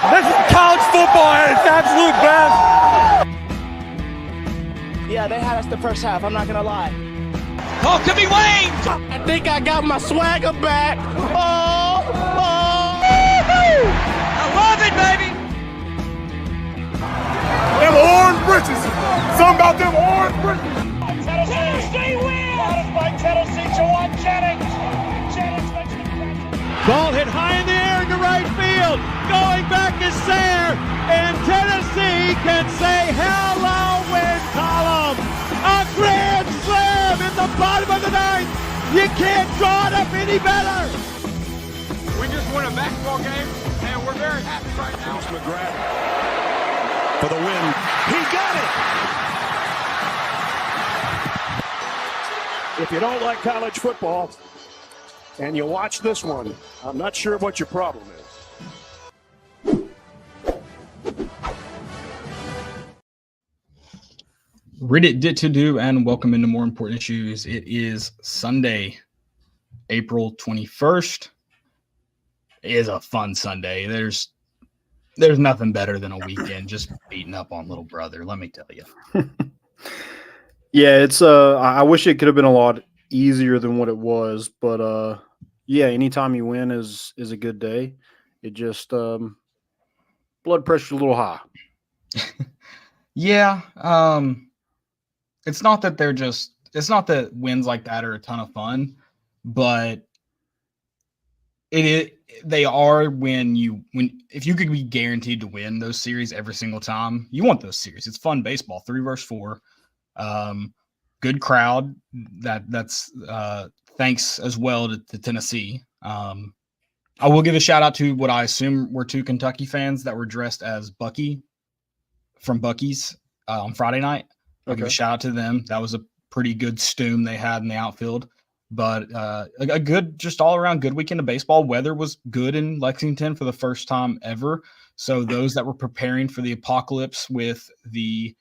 This is college football at its absolute best. Yeah, they had us the first half, I'm not going to lie. Oh, could be Wayne. I think I got my swagger back. Oh. I love it, baby. Them orange britches. Something about them orange britches. Tennessee wins! Brought us by Tennessee, Jawan Jennings. Jennings makes the catch. Ball hit high in the air into right field. Going back is Sayre. And Tennessee can say hello win column. A grand slam in the bottom of the ninth. You can't draw it up any better. We just won a basketball game, and we're very happy right now. McGrath for the win. He got it. If you don't like college football and you watch this one, I'm not sure what your problem is. Reddit did to do, and welcome into More Important Issues. It is Sunday, April 21st. It is a fun Sunday. There's nothing better than a weekend just beating up on little brother, let me tell you. Yeah, it's I wish it could have been a lot easier than what it was, but yeah, anytime you win is a good day. It just blood pressure's a little high. Yeah, it's not that it's not that wins like that are a ton of fun, but they are when if you could be guaranteed to win those series every single time, you want those series. It's fun baseball, 3 versus 4. Good crowd. That's thanks as well to Tennessee. I will give a shout out to what I assume were 2 Kentucky fans that were dressed as Bucky from Buc-ee's on Friday night. I'll give a shout out to them. That was a pretty good stoom they had in the outfield. But a good, just all around good weekend of baseball. Weather was good in Lexington for the first time ever. So those that were preparing for the apocalypse with the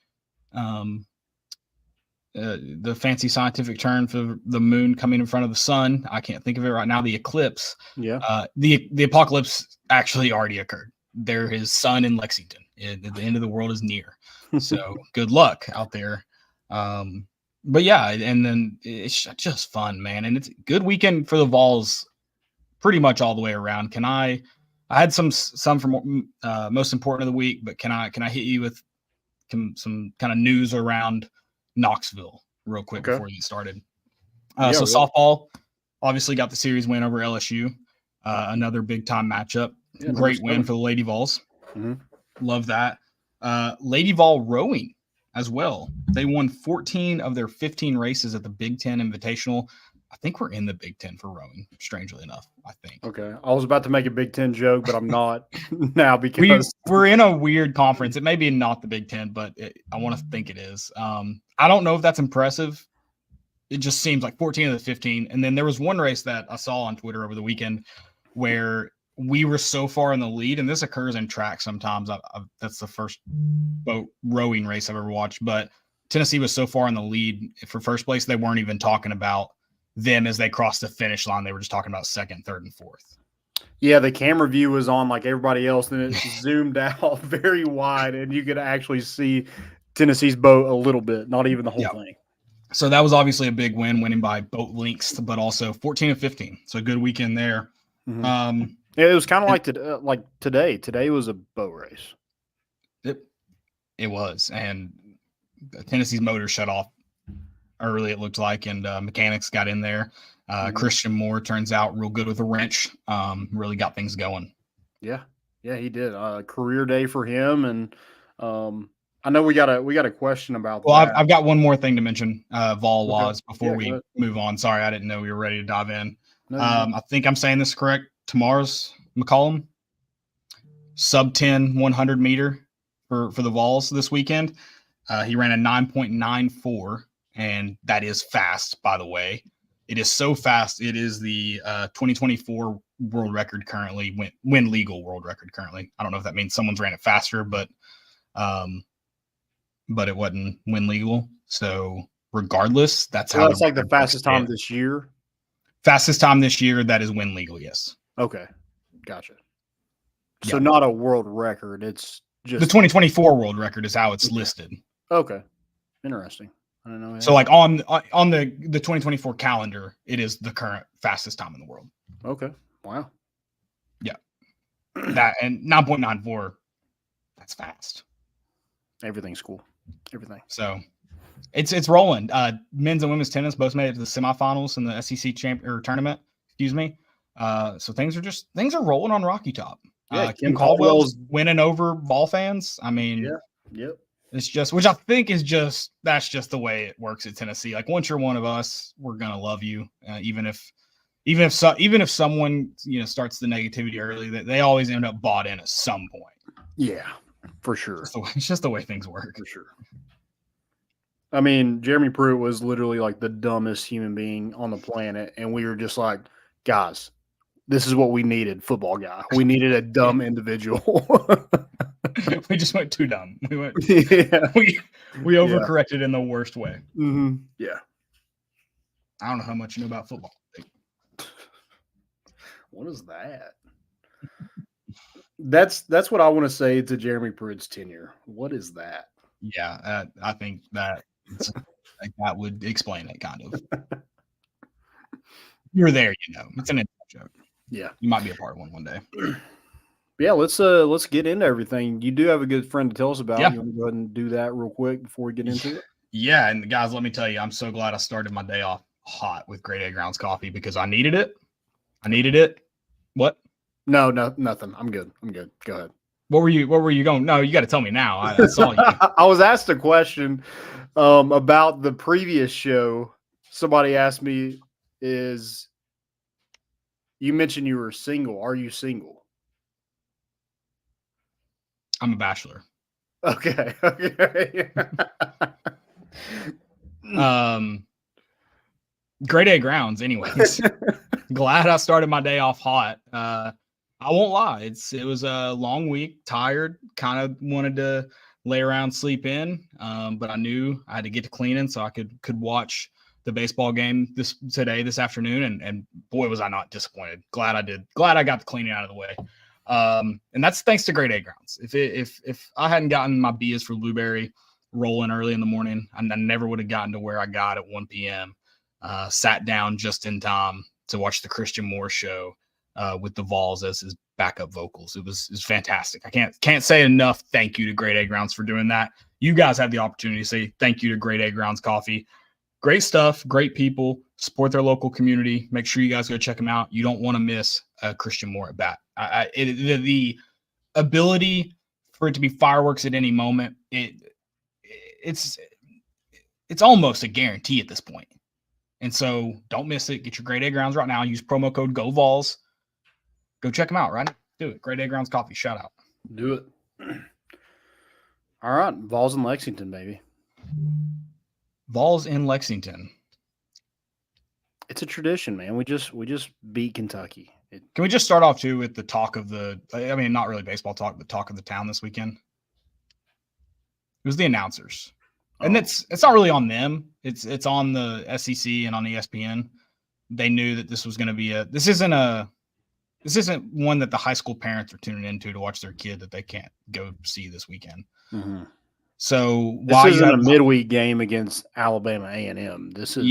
fancy scientific term for the moon coming in front of the sun, I can't think of it right now, the eclipse. Yeah. The apocalypse actually already occurred. There is sun in Lexington. The end of the world is near. So good luck out there. But yeah, and then it's just fun, man. And it's a good weekend for the Vols pretty much all the way around. I had some from most important of the week, but can I hit you with some kind of news around Knoxville real quick before you get started? Softball obviously got the series win over LSU. Another big time matchup. Yeah, great win for the Lady Vols. Mm-hmm. Love that. Lady Vol rowing as well. They won 14 of their 15 races at the Big Ten Invitational. I think we're in the Big Ten for rowing, strangely enough, I think. Okay. I was about to make a Big Ten joke, but I'm not now because we're in a weird conference. It may be not the Big Ten, but I want to think it is. I don't know if that's impressive. It just seems like 14 of the 15. And then there was one race that I saw on Twitter over the weekend where we were so far in the lead, and this occurs in track sometimes. That's the first boat rowing race I've ever watched, but Tennessee was so far in the lead for first place, they weren't even talking about them as they crossed the finish line. They were just talking about second, third, and fourth. Yeah, the camera view was on like everybody else, and it zoomed out very wide, and you could actually see Tennessee's boat a little bit, not even the whole thing. So that was obviously a big win, winning by boat lengths, but also 14 of 15. So a good weekend there. Mm-hmm. Yeah, it was kind of like today. Today was a boat race. It was, and Tennessee's motor shut off early, it looked like, and mechanics got in there. Christian Moore turns out real good with a wrench. Really got things going. Yeah, he did. Career day for him, and I know we got a question about. Well, that. I've got one more thing to mention. Vol laws before we move on. Sorry, I didn't know we were ready to dive in. No, I think I'm saying this correct. Tomorrow's McCollum sub 10 100 meter for the Vols this weekend. He ran a 9.94, and that is fast, by the way. It is so fast. It is the 2024 world record currently, win legal world record currently. I don't know if that means someone's ran it faster, but it wasn't win legal. So regardless, that's how. That's like the fastest time this year. Fastest time this year that is win legal. Yes. Okay, gotcha. So Yeah. not a world record. It's just The 2024 world record is how it's listed. Okay. Interesting. I don't know. So like on the 2024 calendar, it is the current fastest time in the world. Okay. Wow. Yeah. That and 9.94. That's fast. Everything's cool. Everything. So it's rolling. Men's and women's tennis both made it to the semifinals in the SEC tournament. Excuse me. So things are rolling on Rocky Top. Yeah, Kim Caldwell's winning over ball fans. I mean, Yep. it's just, which I think is that's just the way it works at Tennessee. Like once you're one of us, we're gonna love you, even if someone starts the negativity early, that they always end up bought in at some point. Yeah, for sure. It's just the way things work. For sure. I mean, Jeremy Pruitt was literally like the dumbest human being on the planet, and we were just like, guys, this is what we needed, football guy. We needed a dumb individual. We just went too dumb. We went. Yeah. We overcorrected in the worst way. Mm-hmm. Yeah. I don't know how much you know about football. What is that? That's what I want to say to Jeremy Pruitt's tenure. What is that? Yeah, I think that that would explain it kind of. You're there, it's an inside joke. Yeah, you might be a part of one day. Yeah, let's get into everything. You do have a good friend to tell us about. Yeah. You want to go ahead and do that real quick before we get into it? Yeah, and guys, let me tell you, I'm so glad I started my day off hot with Great A Grounds coffee because I needed it. What? No, nothing. I'm good. Go ahead. What were you going? No, you got to tell me now. I saw you. I was asked a question about the previous show. Somebody asked me, you mentioned you were single. Are you single? I'm a bachelor. Okay. Great A Grounds, anyways. Glad I started my day off hot. I won't lie. It was a long week, tired, kind of wanted to lay around, sleep in. But I knew I had to get to cleaning so I could watch the baseball game this afternoon. And boy, was I not disappointed. Glad I did. Glad I got the cleaning out of the way. And that's thanks to Great A Grounds. If I hadn't gotten my Bias for Blueberry rolling early in the morning, I never would have gotten to where I got at 1 p.m. Sat down just in time to watch the Christian Moore show with the Vols as his backup vocals. It was fantastic. I can't say enough thank you to Great A Grounds for doing that. You guys have the opportunity to say thank you to Great A Grounds Coffee. Great stuff, great people, support their local community. Make sure you guys go check them out. You don't want to miss Christian Moore at bat. The ability for it to be fireworks at any moment, it's almost a guarantee at this point. And so don't miss it. Get your Great A Grounds right now. Use promo code GOVOLS. Go check them out, right? Do it. Great A Grounds Coffee. Shout out. Do it. All right. Vols in Lexington, baby. Vols in Lexington. It's a tradition, man. We just beat Kentucky. Can we just start off too with the talk of not really baseball talk, but talk of the town this weekend? It was the announcers. And it's not really on them. It's on the SEC and on ESPN. They knew that this was going to be this isn't one that the high school parents are tuning into to watch their kid that they can't go see this weekend. Mm-hmm. So this isn't a midweek game against Alabama A&M. This is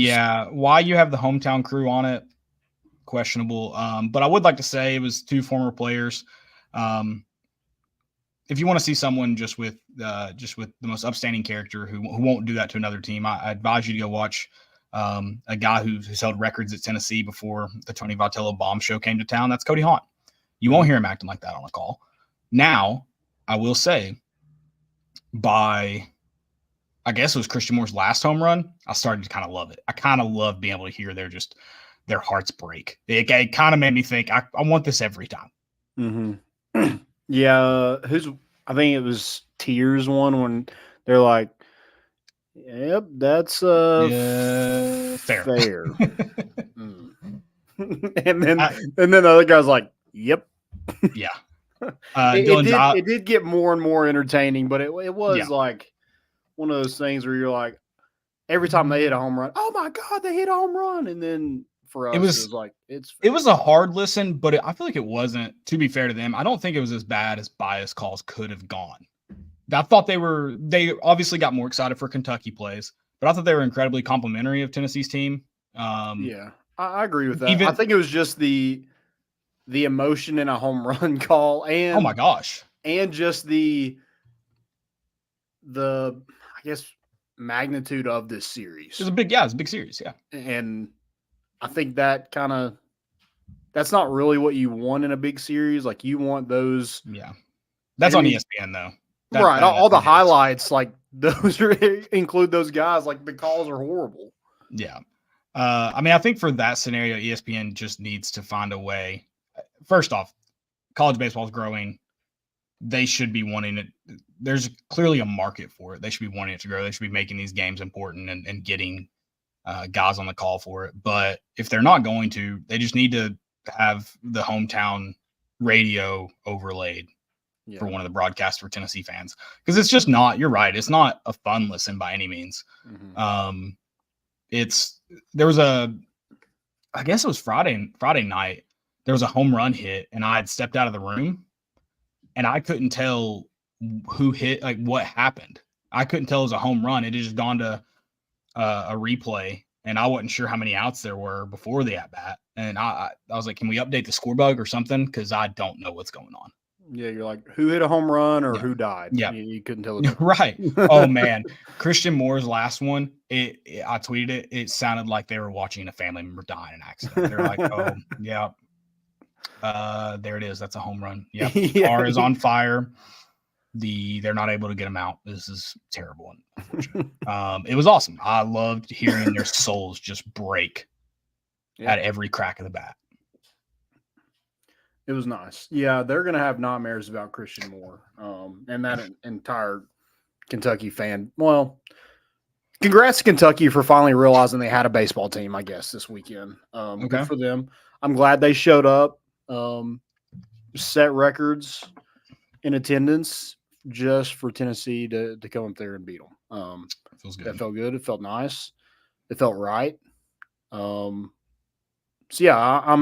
why you have the hometown crew on it, questionable. But I would like to say it was two former players. If you want to see someone just with the most upstanding character who won't do that to another team, I advise you to go watch a guy who's held records at Tennessee before the Tony Vitello bomb show came to town. That's Cody Haunt. You won't hear him acting like that on a call. Now, I will say, I guess it was Christian Moore's last home run, I started to kind of love it. I kind of love being able to hear their hearts break. It kind of made me think, I want this every time. Mm-hmm. Yeah, I think it was Tears one when they're like, "Yep, that's fair." Mm. and then the other guy's like, "Yep." Yeah. It did get more and more entertaining, but it was like one of those things where you're like, every time they hit a home run, oh my God, they hit a home run, and then for us. It It was- was like it's It was a hard listen, but I feel like it wasn't, to be fair to them, I don't think it was as bad as bias calls could have gone. I thought they obviously got more excited for Kentucky plays, but I thought they were incredibly complimentary of Tennessee's team. yeah. I agree with that. even- I think it was just the emotion in a home run call and Oh my gosh. and just the I guess magnitude of this series. It's a big series. Yeah. And I think that that's not really what you want in a big series. Like you want those Yeah. That's on ESPN though. right. All the that is. highlights, like those include those guys. Like the calls are horrible. Yeah. I mean, I think for that scenario, ESPN just needs to find a way. First off, college baseball is growing. They should be wanting it. There's clearly a market for it. They should be wanting it to grow. They should be making these games important and getting guys on the call for it. But if they're not going to, they just need to have the hometown radio overlaid for one of the broadcasts for Tennessee fans. Because it's just not, you're right, it's not a fun listen by any means. Mm-hmm. There was I guess it was Friday night, there was a home run hit and I had stepped out of the room and I couldn't tell who hit, like what happened. I couldn't tell it was a home run. It had just gone to a replay and I wasn't sure how many outs there were before the at bat. And I was like, can we update the score bug or something? Cause I don't know what's going on. Yeah, you're like, who hit a home run or Yeah. who died? Yeah. You couldn't tell the difference. Right. Oh man. Christian Moore's last one, I tweeted it. It sounded like they were watching a family member die in an accident. They're like, oh yeah. There it is. That's a home run. Yeah. Yeah. Car is on fire. They're not able to get him out. This is terrible. It was awesome. I loved hearing their souls just break at every crack of the bat. It was nice. Yeah, they're going to have nightmares about Christian Moore and that entire Kentucky fan. Well, congrats to Kentucky for finally realizing they had a baseball team, I guess, this weekend. Okay. Good for them. I'm glad they showed up, set records in attendance just for Tennessee to come up there and beat them. Feels good. That felt good. It felt nice. It felt right. So yeah,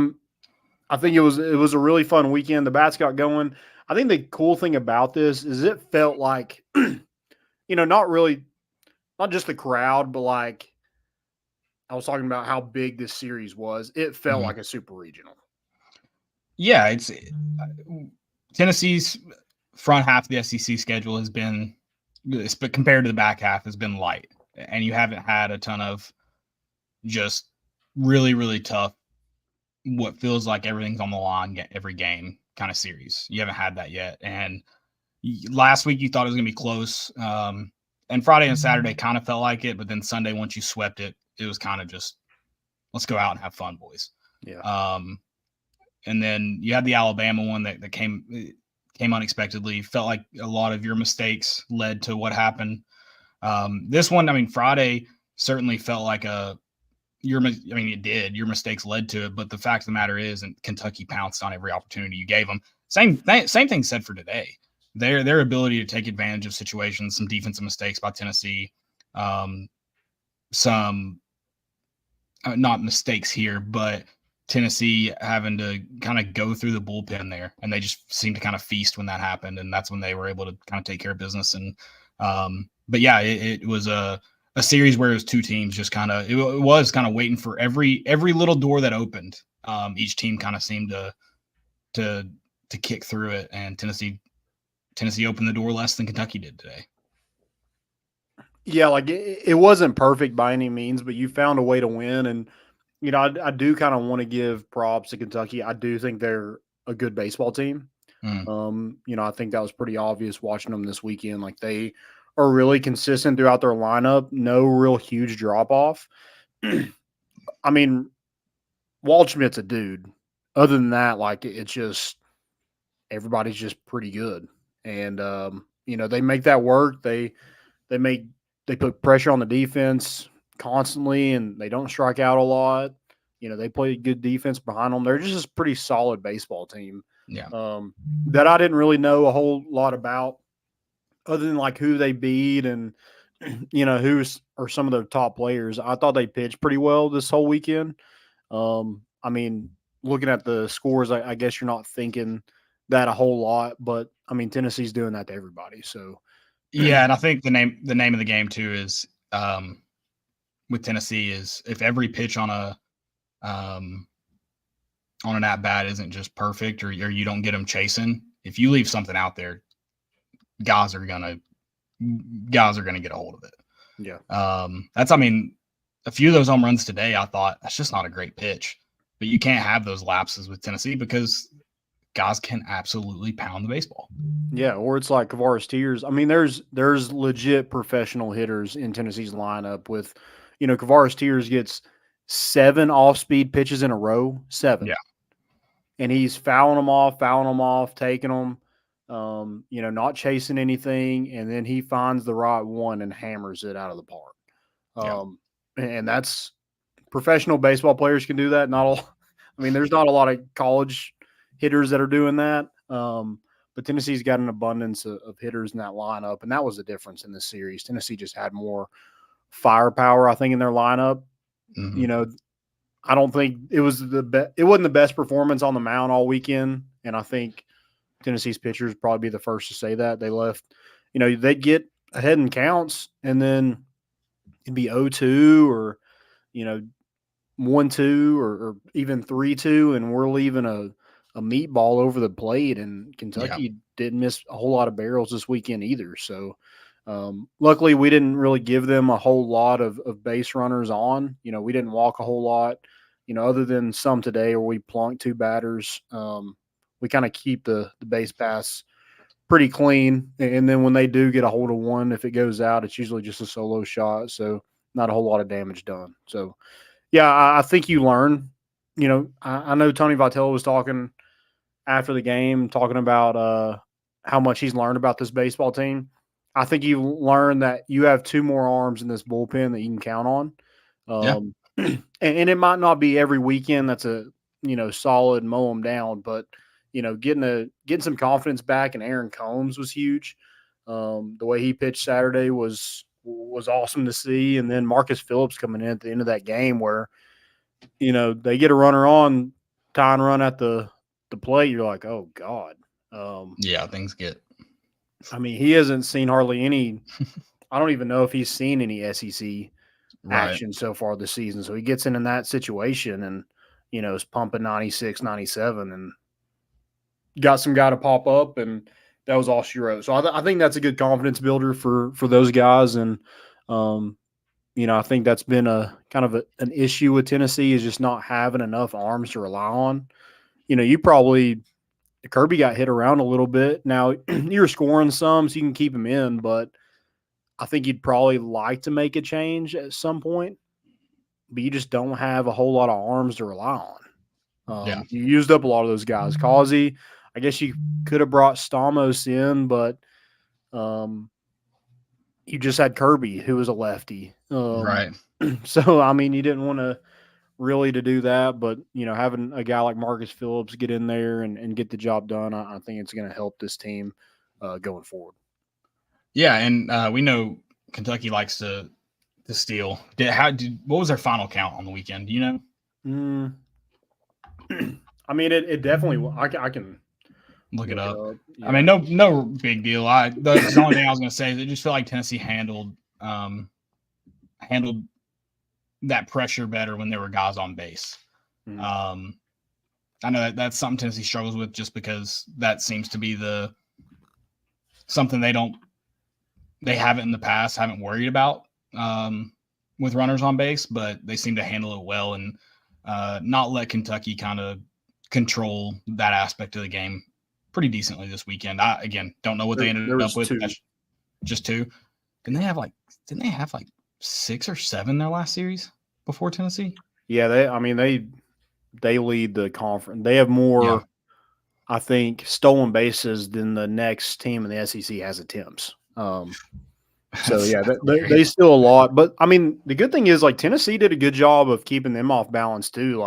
I think it was a really fun weekend. The bats got going. I think the cool thing about this is it felt like, not just the crowd, but like I was talking about how big this series was. It felt like a super regional. Yeah, it's Tennessee's front half of the SEC schedule has been, but compared to the back half, has been light, and you haven't had a ton of just really, really tough, what feels like everything's on the line every game kind of series. You haven't had that yet. And last week you thought it was going to be close. And Friday and Saturday kind of felt like it, but then Sunday, once you swept it, it was kind of just, let's go out and have fun, boys. Yeah. And then you had the Alabama one that came unexpectedly. Felt like a lot of your mistakes led to what happened. This one, I mean, Friday certainly felt like it did. Your mistakes led to it, but the fact of the matter is, and Kentucky pounced on every opportunity you gave them. Same thing said for today. Their ability to take advantage of situations, some defensive mistakes by Tennessee, some not mistakes here, but Tennessee having to kind of go through the bullpen there, and they just seemed to kind of feast when that happened, and that's when they were able to kind of take care of business. And but yeah, it was a series where it was two teams just kind of, it was kind of waiting for every little door that opened. Each team kind of seemed to kick through it, and Tennessee opened the door less than Kentucky did today. Yeah, like it wasn't perfect by any means, but you found a way to win. And, I do kind of want to give props to Kentucky. I do think they're a good baseball team. I think that was pretty obvious watching them this weekend. Like they are really consistent throughout their lineup. No real huge drop off. I mean, Waldschmidt's a dude. Other than that, like it's just everybody's just pretty good. And they make that work. They put pressure on the defense constantly, and they don't strike out a lot. They play good defense behind them. They're just a pretty solid baseball team. Yeah. That I didn't really know a whole lot about, other than like who they beat and who are some of the top players. I thought they pitched pretty well this whole weekend. I mean, looking at the scores, I guess you're not thinking that a whole lot, but I mean, Tennessee's doing that to everybody. So Yeah, and I think the name of the game too is with Tennessee is if every pitch on an at bat isn't just perfect or you don't get them chasing, if you leave something out there, guys are gonna get a hold of it. yeah, I mean, a few of those home runs today, I thought that's just not a great pitch, but you can't have those lapses with Tennessee because guys can absolutely pound the baseball. yeah. Or it's like Kavaris Tears. I mean, there's legit professional hitters in Tennessee's lineup. With, Kavaris Tears gets 7 off-speed pitches in a row, 7. Yeah. And he's fouling them off, taking them, not chasing anything. And then he finds the right one and hammers it out of the park. And that's professional baseball players can do that. There's not a lot of college hitters that are doing that. But Tennessee's got an abundance of hitters in that lineup. And that was the difference in this series. Tennessee just had more firepower, I think, in their lineup. Mm-hmm. I don't think it was it wasn't the best performance on the mound all weekend. And I think Tennessee's pitchers probably be the first to say that. They left, they'd get ahead in counts and then it'd be 0-2 or, 1-2 or even 3-2. And we're leaving a meatball over the plate, and Kentucky didn't miss a whole lot of barrels this weekend either. So luckily we didn't really give them a whole lot of base runners on. We didn't walk a whole lot, other than some today where we plunked 2 batters. We kind of keep the base pass pretty clean. And then when they do get a hold of one, if it goes out, it's usually just a solo shot. So not a whole lot of damage done. So, yeah, I think you learn. I know Tony Vitello was talking after the game, talking about how much he's learned about this baseball team. I think you learn that you have 2 more arms in this bullpen that you can count on. And it might not be every weekend that's a, solid mow them down, but, getting some confidence back in Aaron Combs was huge. The way he pitched Saturday was awesome to see. And then Marcus Phillips coming in at the end of that game where, they get a runner on, tie and run at the plate. You're like, oh God. Things get. He hasn't seen hardly any. I don't even know if he's seen any SEC action so far this season. So he gets in that situation and, is pumping 96, 97 and got some guy to pop up, and that was all she wrote. So I think that's a good confidence builder for those guys. And, I think that's been a kind of an issue with Tennessee is just not having enough arms to rely on. Kirby got hit around a little bit. Now you're scoring some, so you can keep him in, but I think you'd probably like to make a change at some point, but you just don't have a whole lot of arms to rely on. You used up a lot of those guys. Causey, I guess you could have brought Stamos in, but you just had Kirby, who was a lefty. So, you didn't want to really to do that, but having a guy like Marcus Phillips get in there and get the job done, I think it's going to help this team going forward. Yeah, and we know Kentucky likes to steal. What was their final count on the weekend? Do you know? It definitely. I can look it up. Yeah. No big deal. The only thing I was going to say is I just feel like Tennessee handled that pressure better when there were guys on base. Mm-hmm. I know that's something Tennessee struggles with just because that seems to be something they haven't in the past, haven't worried about with runners on base, but they seem to handle it well and not let Kentucky kind of control that aspect of the game pretty decently this weekend. I, again, don't know what they ended up with. Just 2. Didn't they have like 6 or 7 their last series before Tennessee? Yeah, they lead the conference. They have more, I think, stolen bases than the next team in the SEC has attempts. So yeah, they still a lot. But the good thing is Tennessee did a good job of keeping them off balance too.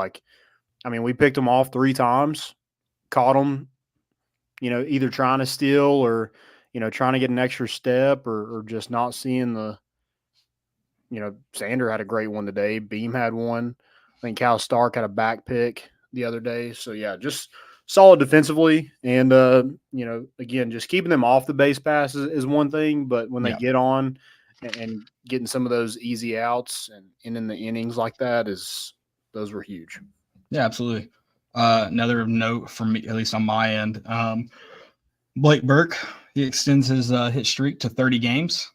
We picked them off 3 times, caught them, either trying to steal or trying to get an extra step or just not seeing the. Sander had a great one today. Beam had one. think Cal Stark had a back pick the other day. So, yeah, just solid defensively. And, again, just keeping them off the base pass is one thing. But when they get on and getting some of those easy outs and in the innings like that, those were huge. Yeah, absolutely. Another note from me, at least on my end, Blake Burke, he extends his hit streak to 30 games.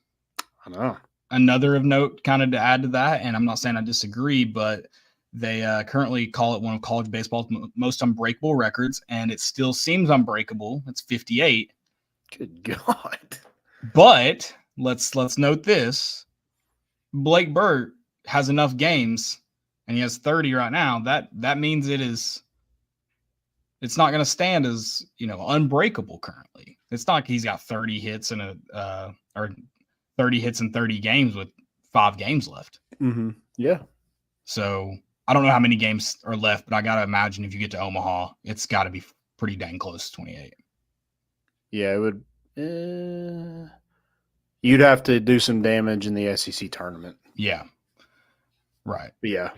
I know. Another of note kind of to add to that, and I'm not saying I disagree, but they currently call it one of college baseball's most unbreakable records, and it still seems unbreakable. It's 58. Good God. But let's note this. Blake Burke has enough games, and he has 30 right now. That means it's not going to stand as, unbreakable currently. It's not like he's got 30 hits or 30 hits in 30 games with 5 games left. Mm-hmm. Yeah. So I don't know how many games are left, but I got to imagine if you get to Omaha, it's got to be pretty dang close to 28. Yeah, it would. You'd have to do some damage in the SEC tournament. Yeah. Right. But yeah,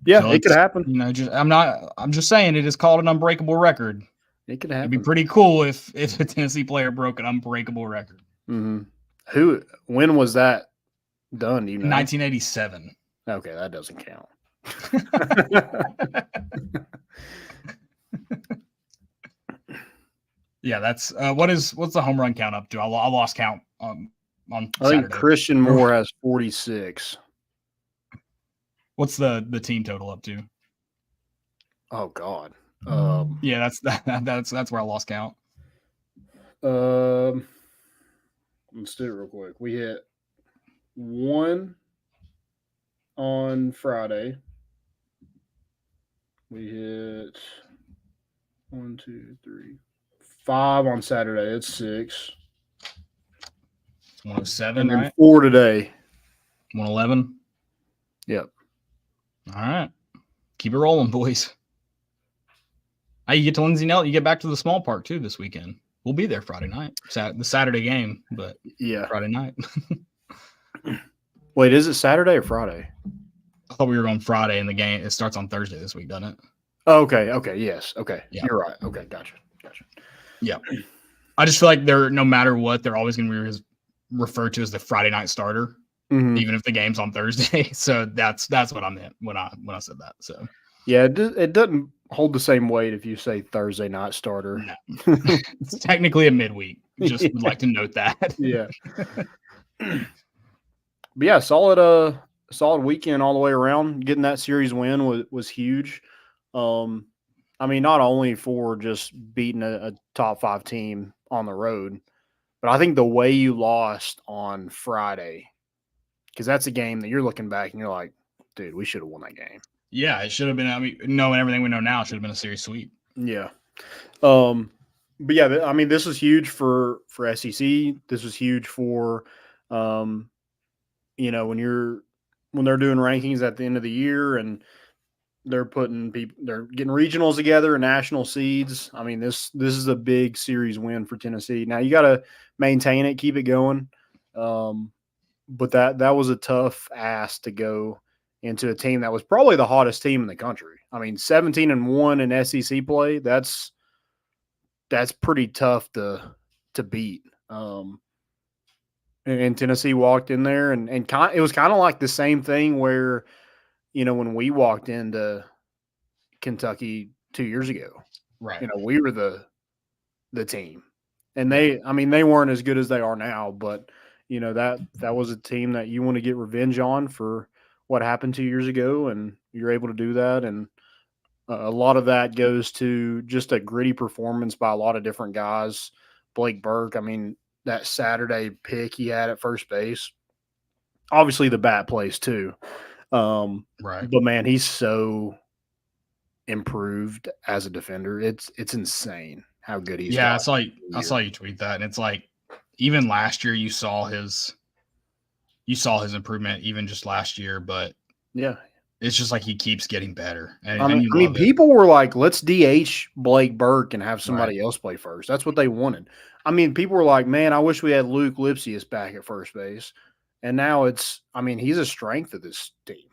so it could happen. I'm just saying it is called an unbreakable record. It could happen. It'd be pretty cool if a Tennessee player broke an unbreakable record. Mm-hmm. When was that done? Do you know? 1987. Okay, that doesn't count. Yeah, that's what's the home run count up to? I lost count on I Saturday. think Christian Moore has 46. What's the team total up to? Oh God. Yeah, that's where I lost count. Let's do it real quick. We hit 1 on Friday. We hit 1, 2, 3, 5 on Saturday. It's 6. It's 107, and then right? 4 today. 111. Yep. All right. Keep it rolling, boys. Hey, you get to Lindsey Nelson. You get back to the small park, too, this weekend. We'll be there Friday night. The Saturday game, but yeah, Friday night. Wait, is it Saturday or Friday? I thought we were on Friday, and the game it starts on Thursday this week, doesn't it? Oh, okay, yes. Okay, yeah. You're right. Okay, gotcha. Yeah. I just feel like no matter what, they're always going to be referred to as the Friday night starter, even if the game's on Thursday. So that's what I meant when I said that. So yeah, it doesn't hold the same weight if you say Thursday night starter. No. It's technically a midweek. Just would like to note that. Yeah. But yeah, solid weekend all the way around. Getting that series win was huge. I mean, not only for just beating a top 5 team on the road, but I think the way you lost on Friday, because that's a game that you're looking back and you're like, dude, we should have won that game. Yeah, it should have been. I mean, knowing everything we know now, it should have been a series sweep. Yeah. But yeah, I mean, this was huge for SEC. This was huge for, when they're doing rankings at the end of the year and they're getting regionals together and national seeds. I mean, this is a big series win for Tennessee. Now you got to maintain it, keep it going. But that was a tough ask to go into a team that was probably the hottest team in the country. I mean, 17-1 in SEC play, that's pretty tough to beat. And Tennessee walked in there and it was kind of like the same thing where, when we walked into Kentucky 2 years ago, right? We were the team, and they weren't as good as they are now, but that was a team that you want to get revenge on for what happened 2 years ago, and you're able to do that. And a lot of that goes to just a gritty performance by a lot of different guys. Blake Burke, I mean, that Saturday pick he had at first base, obviously the bat plays too. Right. But man, he's so improved as a defender. It's insane how good he's. Yeah, I saw you tweet that, and it's like even last year you saw his improvement even just last year, but yeah, it's just like he keeps getting better. And I mean people were like, let's DH Blake Burke and have somebody else play first. That's what they wanted. I mean, people were like, man, I wish we had Luke Lipsius back at first base. And now he's a strength of this team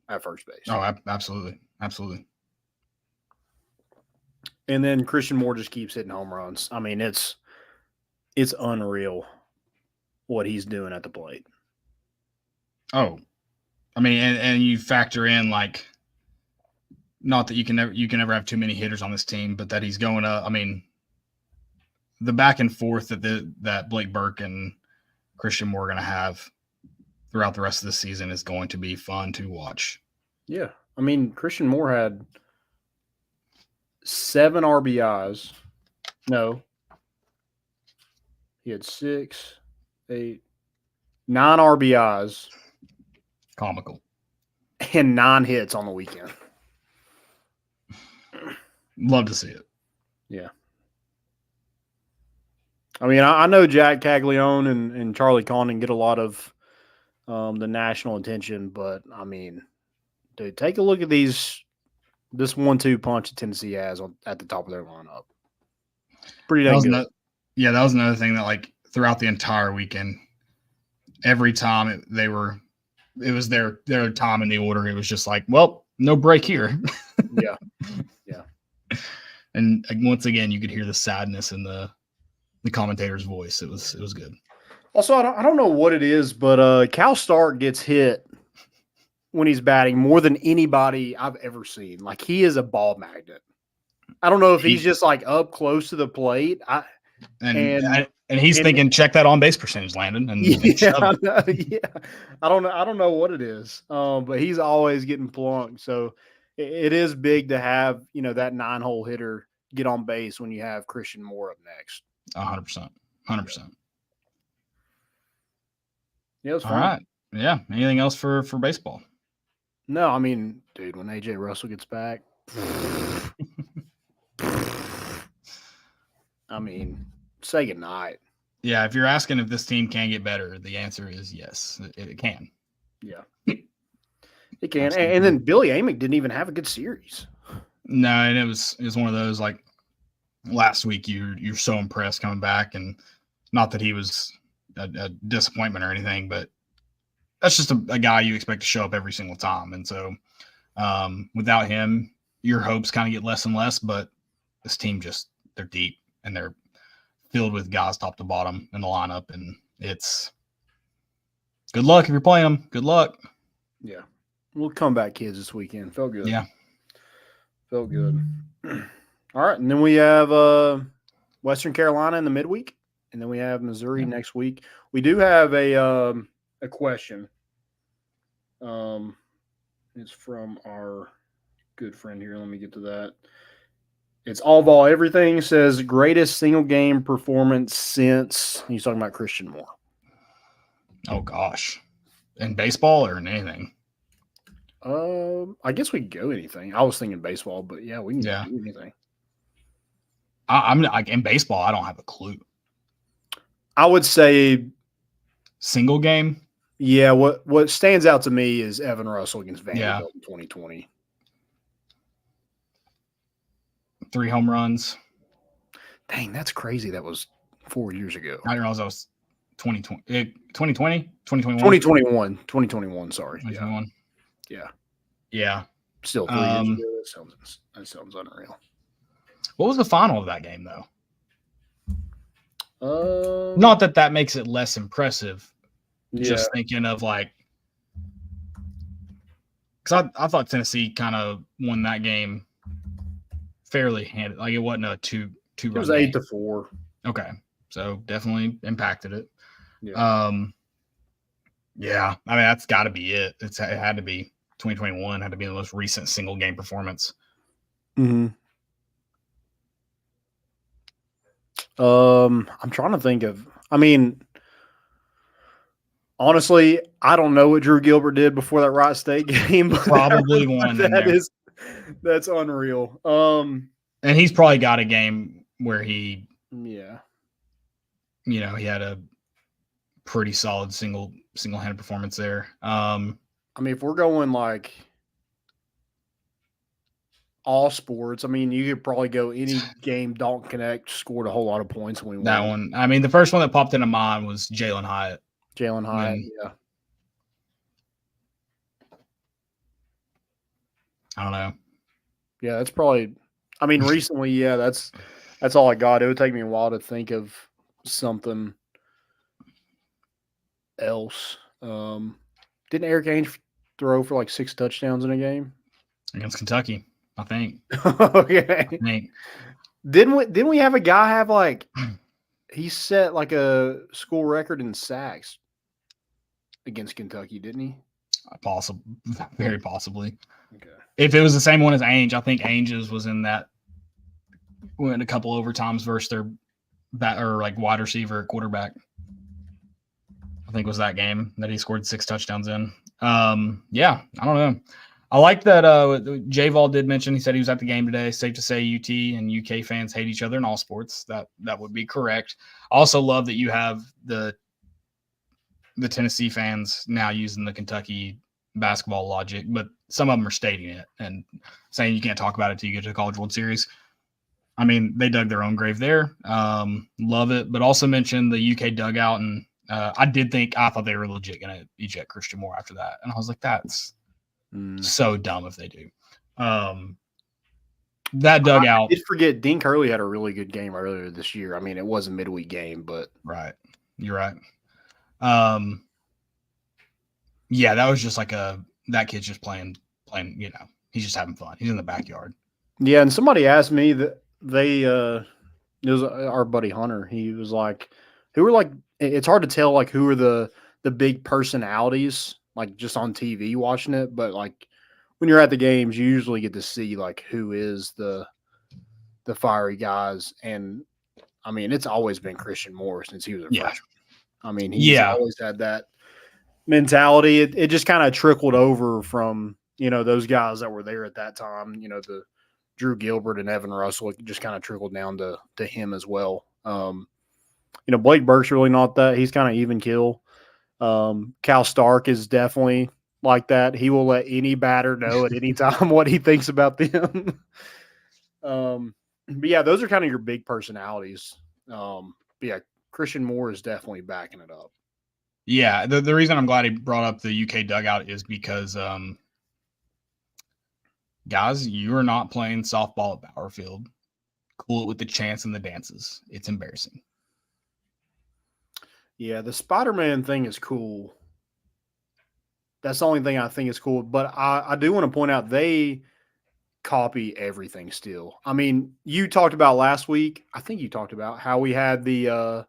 at first base. Oh, absolutely. absolutely. And then Christian Moore just keeps hitting home runs. I mean, it's unreal what he's doing at the plate. Oh, I mean, and you factor in like, not that you can never have too many hitters on this team, but that he's going up. I mean, the back and forth that Blake Burke and Christian Moore are going to have throughout the rest of the season is going to be fun to watch. Yeah. I mean, Christian Moore had 7 RBIs. No. He had 6, 8, 9 RBIs Comical. and 9 hits on the weekend. Love to see it. Yeah. I mean, I know Jack Caglione and Charlie Condon get a lot of the national attention, but I mean, dude, take a look at this 1-2 punch that Tennessee has at the top of their lineup. Pretty dang good. That was another thing that, like, throughout the entire weekend, every time it was their time in the order, it was just like, well, no break here. Yeah. And once again, you could hear the sadness in the commentator's voice. It was good. Also, I don't know what it is, but Cal Stark gets hit when he's batting more than anybody I've ever seen. Like, he is a ball magnet. I don't know if he's just like up close to the plate. And he's thinking, check that on base percentage, Landon. And yeah, I don't know what it is, but he's always getting plunked. So it is big to have, that 9-hole hitter get on base when you have Christian Moore up next. 100%. Yeah, it's fun. All right. Yeah. Anything else for baseball? No, I mean, dude, when AJ Russell gets back, I mean, say goodnight. Yeah, if you're asking if this team can get better, the answer is yes, it can. Yeah, it can. And then Billy Amick didn't even have a good series. No, and it was one of those, like, last week you're so impressed coming back, and not that he was a disappointment or anything, but that's just a guy you expect to show up every single time. And so without him, your hopes kind of get less and less, but this team they're deep and they're filled with guys top to bottom in the lineup, and it's good luck if you're playing them. Good luck. Yeah. We'll come back kids this weekend. Felt good. Yeah. Felt good. All right. And then we have Western Carolina in the midweek, and then we have Missouri next week. We do have a question. It's from our good friend here. Let me get to that. It's all ball everything. Says greatest single game performance since. He's talking about Christian Moore. Oh gosh, in baseball or in anything? I guess we could go anything. I was thinking baseball, but yeah, we can do anything. I'm like, in baseball, I don't have a clue. I would say single game. Yeah, what stands out to me is Evan Russell against Vanderbilt in 2020. 3 home runs. Dang, that's crazy. That was 4 years ago. I didn't realize that was 2020. 2020? 2021? 2021, sorry. 2021. Yeah. Still 3 years ago. That sounds unreal. What was the final of that game, though? Not that makes it less impressive. Just thinking of, like, because I thought Tennessee kind of won that game fairly handed. Like, it wasn't a two. It was 8-4. Okay, so definitely impacted it. Yeah. Yeah. I mean, that's got to be it. It had to be 2021. Had to be the most recent single game performance. Mm-hmm. I'm trying to think of. I mean, honestly, I don't know what Drew Gilbert did before that Wright State game. Probably one. That's unreal. And he's probably got a game where he he had a pretty solid single-handed performance there. I mean, if we're going like all sports, I mean, you could probably go any game Dalton Connect scored a whole lot of points when we won. That one. I mean, the first one that popped into mind was Jalen Hyatt. Yeah. I don't know. Yeah, that's probably. I mean, recently, yeah, that's all I got. It would take me a while to think of something else. Didn't Eric Ainge throw for like 6 touchdowns in a game against Kentucky? I think. Okay. I think. Didn't we have a guy have like he set like a school record in sacks against Kentucky, didn't he? Possible, very possibly. Okay. If it was the same one as Ainge, I think Ainge's was in that. Went a couple overtimes versus their wide receiver quarterback. I think it was that game that he scored 6 touchdowns in. Yeah, I don't know. I like that J-Vol did mention, he said he was at the game today. Safe to say UT and UK fans hate each other in all sports. That would be correct. I also love that you have the Tennessee fans now using the Kentucky basketball logic, but some of them are stating it and saying you can't talk about it till you get to the College World Series. I mean, they dug their own grave there. Love it, but also mentioned the UK dugout, and I thought they were legit going to eject Christian Moore after that, and I was like, that's so dumb if they do. That dugout. I did forget Dean Curley had a really good game earlier this year. I mean, it was a midweek game, but right, you're right. Yeah, that was just like that kid's just playing. You know, he's just having fun. He's in the backyard. Yeah, and somebody asked me that it was our buddy Hunter. He was like, who are like, it's hard to tell like who are the big personalities like just on TV watching it, but like when you're at the games, you usually get to see like who is the fiery guys. And I mean, it's always been Christian Moore since he was a freshman. I mean, he's always had that mentality. It just kind of trickled over from, you know, those guys that were there at that time, you know, the Drew Gilbert and Evan Russell. It just kind of trickled down to him as well. You know, Blake Burke's really not that. He's kind of even kill. Cal Stark is definitely like that. He will let any batter know at any time what he thinks about them. But yeah, those are kind of your big personalities. But yeah, Christian Moore is definitely backing it up. Yeah, the reason I'm glad he brought up the UK dugout is because, guys, you are not playing softball at Bauer Field. Cool it with the chants and the dances. It's embarrassing. Yeah, the Spider-Man thing is cool. That's the only thing I think is cool. But I do want to point out they copy everything still. I mean, you talked about last week, I think you talked about how we had the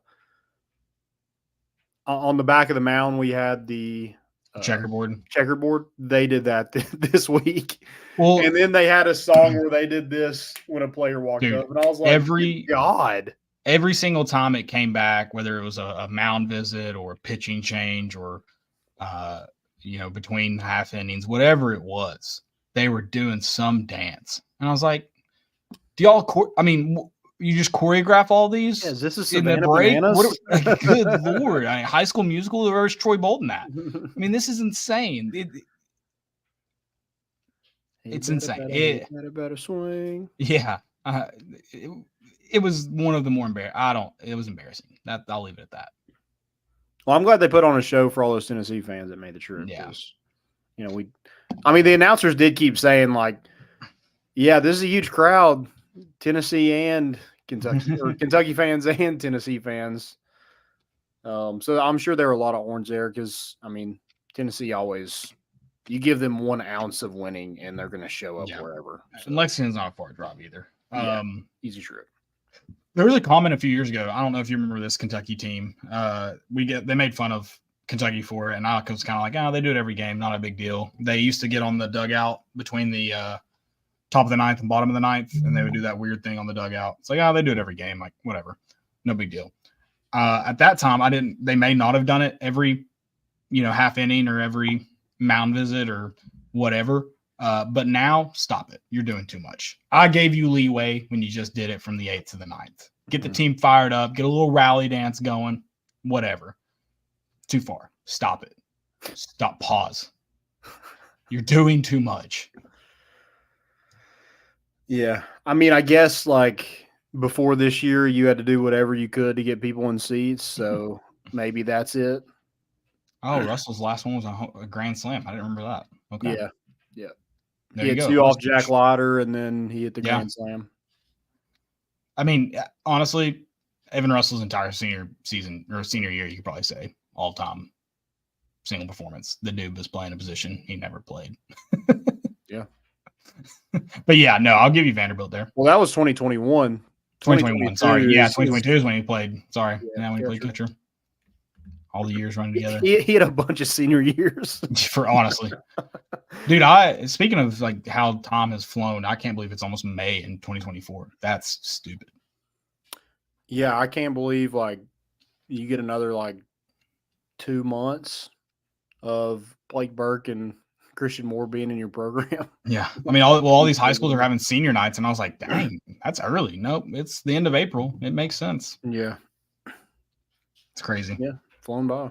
on the back of the mound, we had the checkerboard. They did that this week. Well, and then they had a song where they did this when a player walked up. And I was like, God. Every single time it came back, whether it was a mound visit or a pitching change or, you know, between half innings, whatever it was, they were doing some dance. And I was like, do y'all, you just choreograph all these? Yeah, this is in the break? Good Lord. I mean, High School Musical, where's Troy Bolton at? I mean, this is insane. It's insane. Better swing. Yeah. It was one of the more embarrassing. It was embarrassing. I'll leave it at that. Well, I'm glad they put on a show for all those Tennessee fans that made the trip. Yeah. You know, the announcers did keep saying like, yeah, this is a huge crowd, Tennessee and Kentucky, or Kentucky fans and Tennessee fans. So I'm sure there were a lot of orange there because, I mean, Tennessee always, you give them 1 ounce of winning and they're going to show up wherever. So. And Lexington's not a far drive either. Easy trip. There was a comment a few years ago. I don't know if you remember this Kentucky team. They made fun of Kentucky for it, and I was kind of like, they do it every game, not a big deal. They used to get on the dugout between the top of the ninth and bottom of the ninth, and they would do that weird thing on the dugout. It's like, they do it every game, like whatever, no big deal. At that time, they may not have done it every, half inning or every mound visit or whatever. But now, stop it. You're doing too much. I gave you leeway when you just did it from the 8th to the 9th. Get the team fired up. Get a little rally dance going. Whatever. Too far. Stop it. Stop. Pause. You're doing too much. Yeah. I mean, I guess, like, before this year, you had to do whatever you could to get people in seats. So maybe that's it. Oh, Russell's last one was a grand slam. I didn't remember that. Okay. Yeah. There He you had go. 2 off Hostage. Jack Leiter, and then he hit the Yeah. grand slam. I mean, honestly, Evan Russell's entire senior year, you could probably say all time single performance. The dude was playing a position he never played. Yeah. But yeah, no, I'll give you Vanderbilt there. Well, that was 2021. 2021. Sorry. Yeah, is- 2022 is when he played. Sorry. Yeah, when he played catcher. catcher. All the years running together. He had a bunch of senior years. For honestly. Dude, speaking of like how Tom has flown, I can't believe it's almost May in 2024. That's stupid. Yeah, I can't believe like you get another like 2 months of Blake Burke and Christian Moore being in your program. Yeah. I mean, all these high schools are having senior nights, and I was like, dang, that's early. Nope, it's the end of April. It makes sense. Yeah, It's crazy. Yeah. Flown by.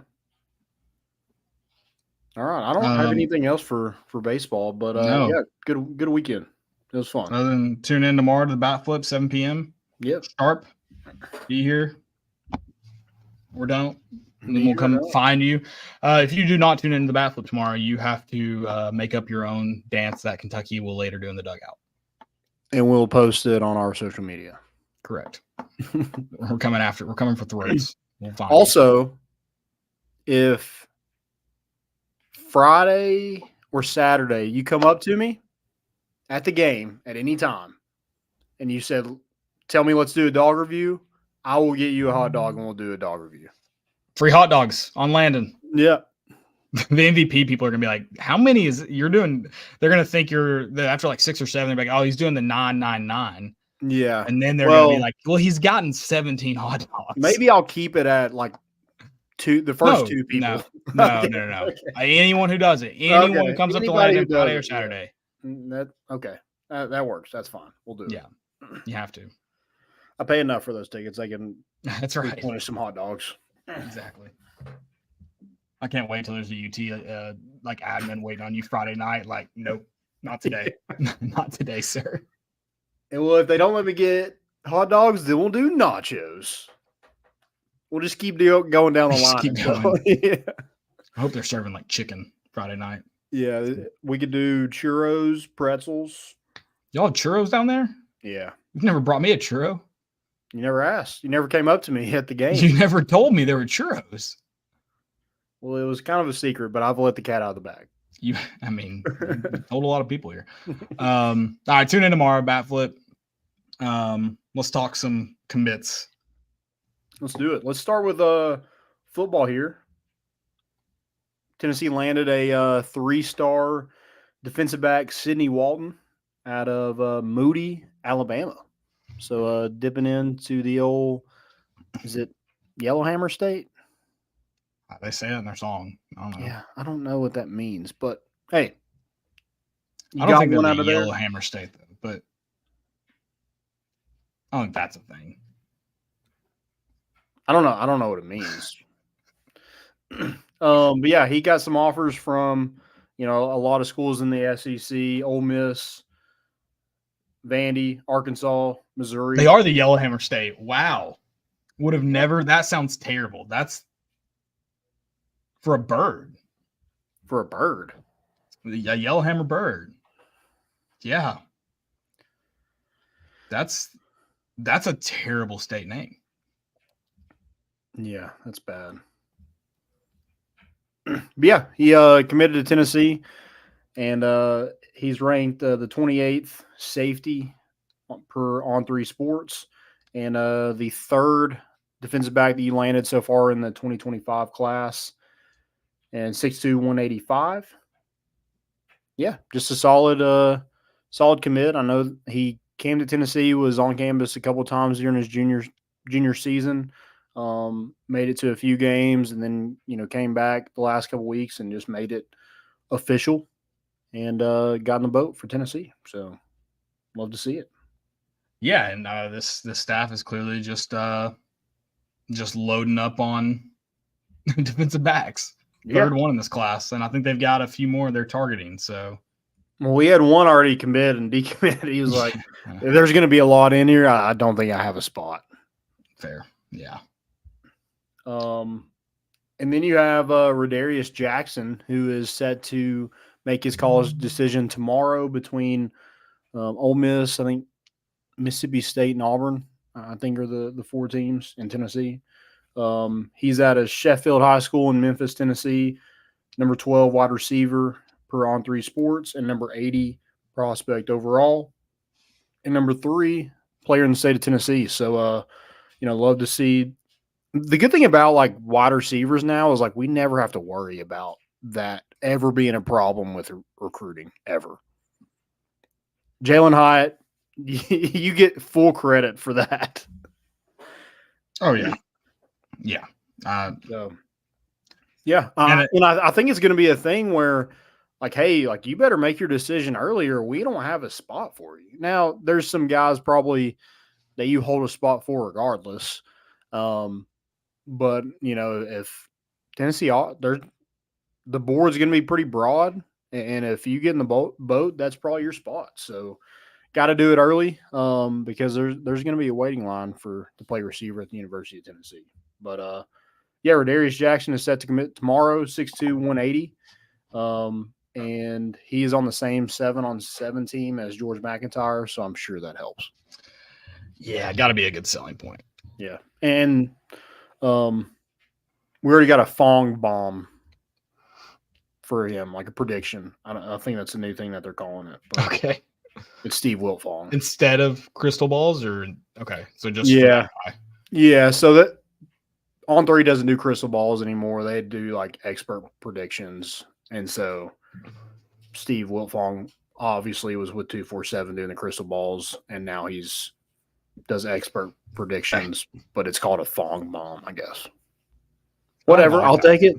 All right, I don't have anything else for baseball, but No. yeah, good weekend. It was fun. Other than tune in tomorrow to the Bat Flip, 7 p.m. Yep. Sharp. Be here. Or don't. And then Be we'll come here or don't. find you. If you do not tune in to the Bat Flip tomorrow, you have to make up your own dance that Kentucky will later do in the dugout. And we'll post it on our social media. Correct. We're coming for throats. We'll find you. Also, if Friday or Saturday you come up to me at the game at any time and you said, tell me let's do a dog review, I will get you a hot dog and we'll do a dog review. Free hot dogs on Landon. Yeah. The MVP people are gonna be like, how many is you're doing? They're gonna think after like 6 or 7, they're like, oh, he's doing the 999. Yeah. And then they're gonna be like, well, he's gotten 17 hot dogs. Maybe I'll keep it at like the first 2 people. No. Okay. Anyone who does it, anyone Okay. who comes up to Anybody Landon who does Friday or it, yeah. Saturday, Okay. That works. That's fine. We'll do it. Yeah. you have to. I pay enough for those tickets. I can That's right. replenish some hot dogs. Exactly. I can't wait till there's a UT like admin waiting on you Friday night. Like, nope, not today. Not today, sir. And well, if they don't let me get hot dogs, then we'll do nachos. We'll just keep going down the Just line. keep So, going. yeah. I hope they're serving like chicken Friday night. Yeah, we could do churros, pretzels. Y'all have churros down there? Yeah. You've never brought me a churro. You never asked. You never came up to me at the game. You never told me there were churros. Well, it was kind of a secret, but I've let the cat out of the bag. You told a lot of people here. All right, tune in tomorrow, Bat Flip. Let's talk some commits. Let's do it. Let's start with football here. Tennessee landed a 3-star defensive back, Sidney Walton, out of Moody, Alabama. So dipping into the old, is it Yellowhammer State? They say it in their song. I don't know. Yeah, I don't know what that means, but hey, you I don't got think one they're out the of there. Yellowhammer State, though, but I don't think that's a thing. I don't know what it means. But yeah, he got some offers from, a lot of schools in the SEC, Ole Miss, Vandy, Arkansas, Missouri. They are the Yellowhammer State. Wow. Would have never. That sounds terrible. That's for a bird. For a bird. A Yellowhammer bird. Yeah. That's a terrible state name. Yeah, that's bad. But yeah, he committed to Tennessee, and he's ranked the 28th safety per On3 Sports, and the 3rd defensive back that you landed so far in the 2025 class, and 6'2", 185. Yeah, just a solid commit. I know he came to Tennessee, was on campus a couple of times during his junior season. Made it to a few games, and then came back the last couple of weeks and just made it official, and got in the boat for Tennessee. So love to see it. Yeah, and this staff is clearly just loading up on defensive backs. Third one in this class, and I think they've got a few more they're targeting. So, well, we had one already commit and decommit. He was like, "If there's going to be a lot in here, I don't think I have a spot." Fair, yeah. And then you have Rodarius Jackson, who is set to make his college decision tomorrow between Ole Miss, I think Mississippi State and Auburn, I think are the 4 teams in Tennessee. He's at a Sheffield High School in Memphis, Tennessee, number 12 wide receiver per On3 Sports, and number 80 prospect overall, and number 3 player in the state of Tennessee. So, love to see. The good thing about like wide receivers now is like we never have to worry about that ever being a problem with recruiting ever. Jalen Hyatt, you get full credit for that. Oh yeah, yeah. So, yeah, I think it's going to be a thing where, like, hey, like you better make your decision earlier. We don't have a spot for you. Now, there's some guys probably that you hold a spot for regardless. But if Tennessee, the board's going to be pretty broad, and if you get in the boat, that's probably your spot. So, got to do it early, because there's going to be a waiting line to play receiver at the University of Tennessee. But Rodarius Jackson is set to commit tomorrow, 6'2", 180, and he is on the same 7-on-7 team as George McIntyre, so I'm sure that helps. Yeah, got to be a good selling point. Yeah, and we already got a Fong bomb for him, like a prediction. I think that's a new thing that they're calling it. Okay. It's Steve Wiltfong. Instead of crystal balls, or okay, so just yeah. So that On3 doesn't do crystal balls anymore. They do like expert predictions, and so Steve Wiltfong obviously was with 247 doing the crystal balls, and now does expert predictions, but it's called a Fong bomb, I guess. Whatever, I'll take it.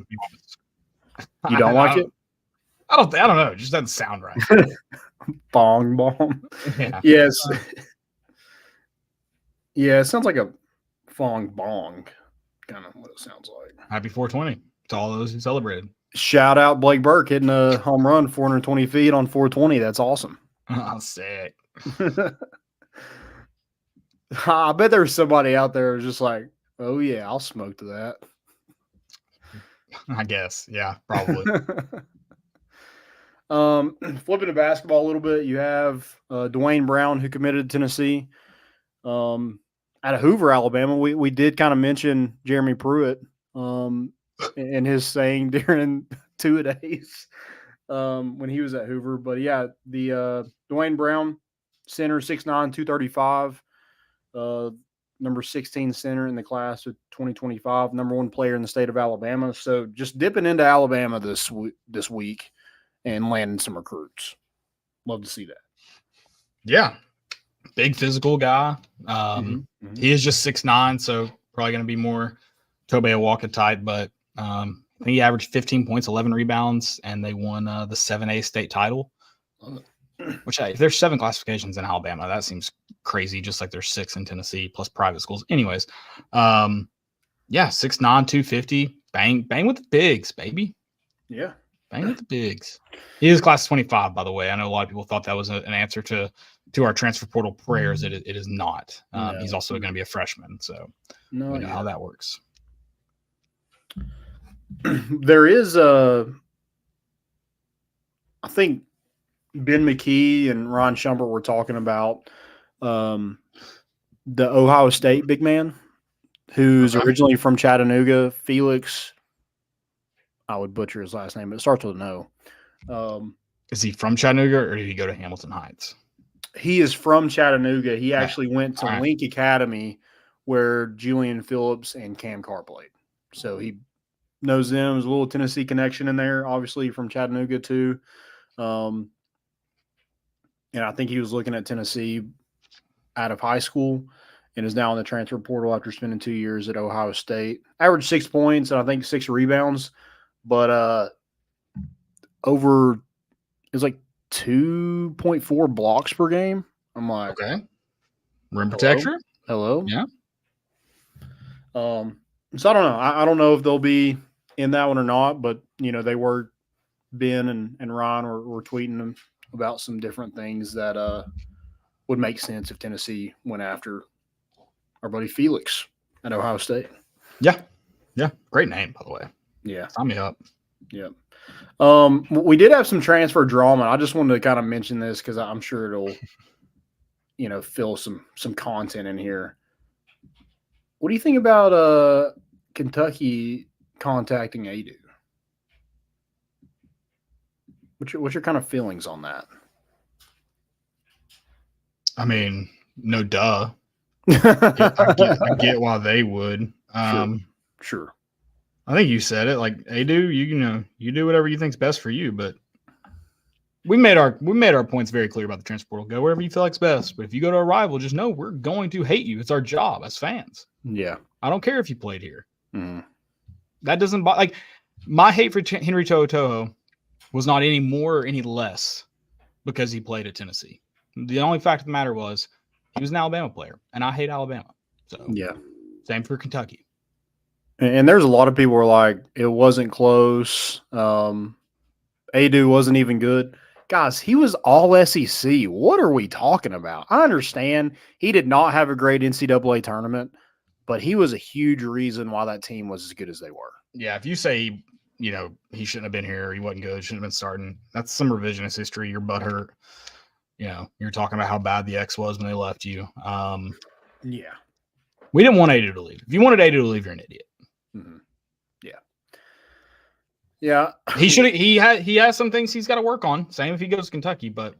You don't like it? I don't know. It just doesn't sound right. Fong bomb. Yeah. Yes. Yeah, it sounds like a Fong bong, kind of what it sounds like. Happy 420 to all those who celebrated. Shout out Blake Burke hitting a home run 420 feet on 420. That's awesome. Oh, sick. I bet there's somebody out there who's just like, oh, yeah, I'll smoke to that. I guess. Yeah, probably. Flipping to basketball a little bit, you have Dwayne Brown, who committed to Tennessee. Out of Hoover, Alabama, we did kind of mention Jeremy Pruitt and his saying during two-a-days when he was at Hoover. But, yeah, the Dwayne Brown, center, 6'9", 235, number 16 center in the class of 2025, number 1 player in the state of Alabama. So just dipping into Alabama this week and landing some recruits. Love to see that. Yeah. Big physical guy. He is just 6'9", so probably going to be more Tobe Awaka type, but I think he averaged 15 points, 11 rebounds, and they won the 7A state title. Which if there's 7 classifications in Alabama, that seems crazy, just like there's 6 in Tennessee plus private schools. Anyways, 6'9", 250, bang with the bigs, baby. Yeah. Bang with the bigs. He is class 25, by the way. I know a lot of people thought that was an answer to our transfer portal prayers. It is not. He's also going to be a freshman, so we know how that works. There is I think Ben McKee and Ron Shumpert were talking about the Ohio State big man who's originally from Chattanooga, Felix. I would butcher his last name, but it starts with an O. Is he from Chattanooga, or did he go to Hamilton Heights? He is from Chattanooga. He actually went to Link Academy where Julian Phillips and Cam Carr played. So he knows them. There's a little Tennessee connection in there, obviously from Chattanooga too. And I think he was looking at Tennessee out of high school and is now in the transfer portal after spending 2 years at Ohio State. Averaged 6 points and I think 6 rebounds, but over – it's like 2.4 blocks per game. I'm like, okay, rim protector. Hello. Yeah. So I don't know. I don't know if they'll be in that one or not, but they were Ben and Ron were tweeting them about some different things that would make sense if Tennessee went after our buddy Felix at Ohio State. Yeah. Great name, by the way. Yeah. Sign me up. Yep. We did have some transfer drama. I just wanted to kind of mention this because I'm sure it'll, fill some content in here. What do you think about Kentucky contacting Adu? What's your kind of feelings on that? I mean, no duh. I get why they would. Sure. I think you said it. Like, Adu, you do whatever you think's best for you. But we made our points very clear about the transfer portal. Go wherever you feel like's best. But if you go to a rival, just know we're going to hate you. It's our job as fans. Yeah. I don't care if you played here. Mm-hmm. That doesn't like my hate for Henry To'oTo'o was not any more or any less because he played at Tennessee. The only fact of the matter was he was an Alabama player, and I hate Alabama. So yeah, same for Kentucky. And there's a lot of people who are like, it wasn't close. Adu wasn't even good. Guys, he was all SEC. What are we talking about? I understand he did not have a great NCAA tournament, but he was a huge reason why that team was as good as they were. Yeah, if you say, he shouldn't have been here, he wasn't good, shouldn't have been starting, that's some revisionist history. Your butt hurt. You're talking about how bad the X was when they left you. Yeah. We didn't want Adu to leave. If you wanted Adu to leave, you're an idiot. Mm-hmm. Yeah. Yeah. He has some things he's got to work on. Same if he goes to Kentucky, but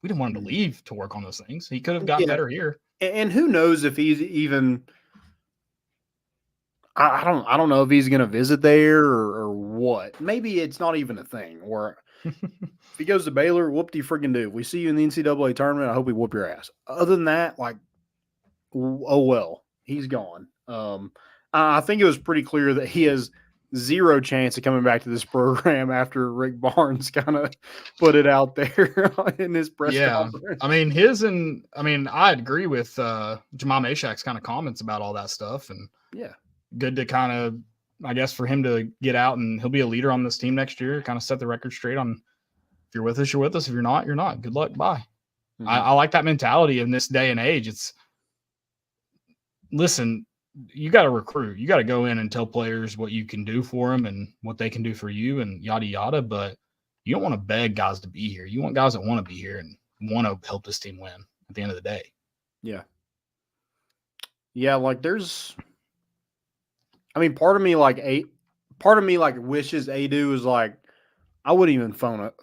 we didn't want him to leave to work on those things. He could have gotten better here. And who knows if he's even I don't know if he's going to visit there or what. Maybe it's not even a thing. Or if he goes to Baylor, whoop-de-freaking do. If we see you in the NCAA tournament, I hope we whoop your ass. Other than that, oh well, he's gone. I think it was pretty clear that he has zero chance of coming back to this program after Rick Barnes kind of put it out there in his press conference. I mean, I agree with Jamal Mashak's kind of comments about all that stuff. And yeah, good to kind of, I guess, for him to get out, and he'll be a leader on this team next year, kind of set the record straight on if you're with us, you're with us. If you're not, you're not. Good luck. Bye. Mm-hmm. I like that mentality in this day and age. Listen, you got to recruit. You got to go in and tell players what you can do for them and what they can do for you and yada, yada. But you don't want to beg guys to be here. You want guys that want to be here and want to help this team win at the end of the day. Yeah. Yeah. Part of me wishes Adu was like, I wouldn't even phone it.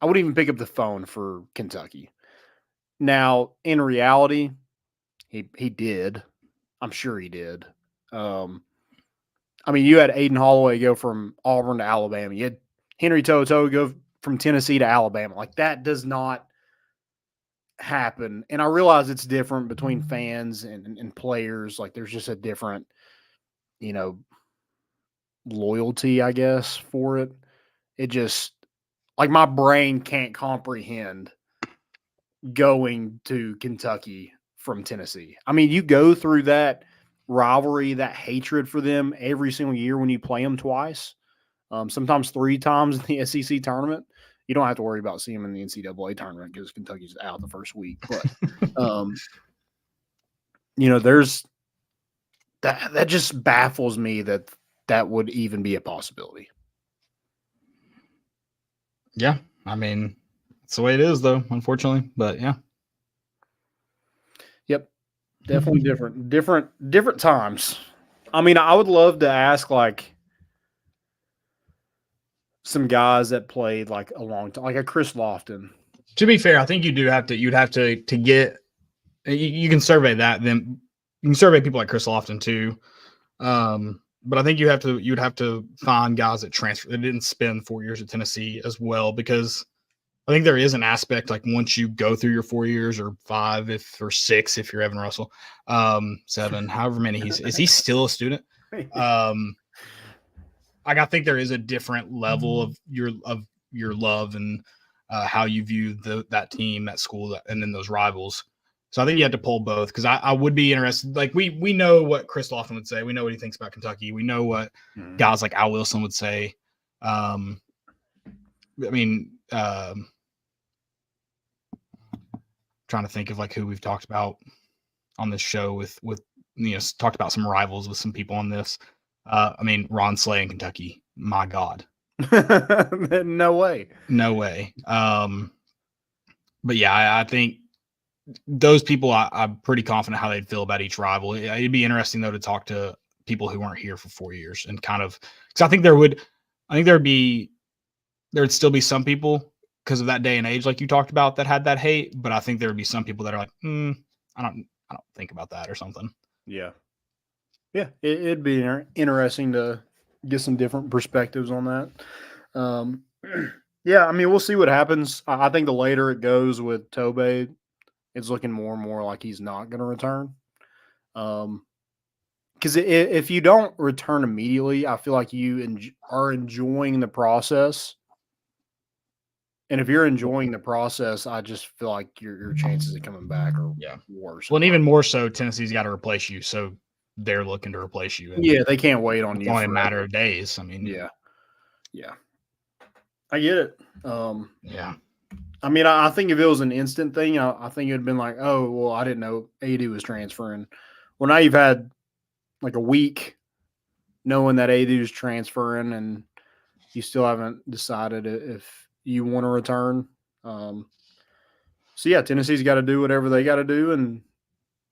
I wouldn't even pick up the phone for Kentucky. Now, in reality, he did. I'm sure he did. You had Aiden Holloway go from Auburn to Alabama. You had Henry To'oTo'o go from Tennessee to Alabama. That does not happen. And I realize it's different between fans and players. There's just a different, loyalty, I guess, for it. It just, my brain can't comprehend going to Kentucky from Tennessee. You go through that rivalry, that hatred for them every single year when you play them twice, sometimes 3 times in the SEC tournament. You don't have to worry about seeing them in the NCAA tournament because Kentucky's out the first week. But, there's that just baffles me that would even be a possibility. Yeah. It's the way it is, though, unfortunately. But, yeah. Yep. Definitely different times. I would love to ask, some guys that played, a long time, like a Chris Lofton. To be fair, I think you'd have to get – you can survey that. Then you can survey people like Chris Lofton, too. But I think you'd have to find guys that transfer that didn't spend 4 years at Tennessee as well, because I think there is an aspect once you go through your 4 years or 5 or 6 if you're Evan Russell, 7, however many is he still a student? I think there is a different level of your love and how you view that team, that school, and then those rivals. So I think you have to pull both, because I would be interested. We know what Chris Lofton would say. We know what he thinks about Kentucky. We know what guys like Al Wilson would say. Trying to think of who we've talked about on this show with talked about some rivals with some people on this. I mean, Ron Slay in Kentucky. My God. No way. No way. But yeah, I think those people, I'm pretty confident how they'd feel about each rival. It'd be interesting though to talk to people who weren't here for 4 years and kind of, because I think there'd still be some people because of that day and age, like you talked about, that had that hate. But I think there would be some people that are like, I don't think about that or something. Yeah. Yeah. It'd be interesting to get some different perspectives on that. Yeah, I mean, we'll see what happens. I think the later it goes with Tobey, it's looking more and more like he's not going to return. Because if you don't return immediately, I feel like you are enjoying the process. And if you're enjoying the process, I just feel like your chances of coming back are worse. Well, and even more so, Tennessee's got to replace you, so they're looking to replace you. Yeah, they can't wait on it's you. Only a matter of days. I mean, yeah, I get it. Yeah. I mean, I think if it was an instant thing, I think it'd been like, oh, well, I didn't know AD was transferring. Well, now you've had like a week knowing that AD is transferring, and you still haven't decided if you want to return. So yeah, Tennessee's got to do whatever they got to do, and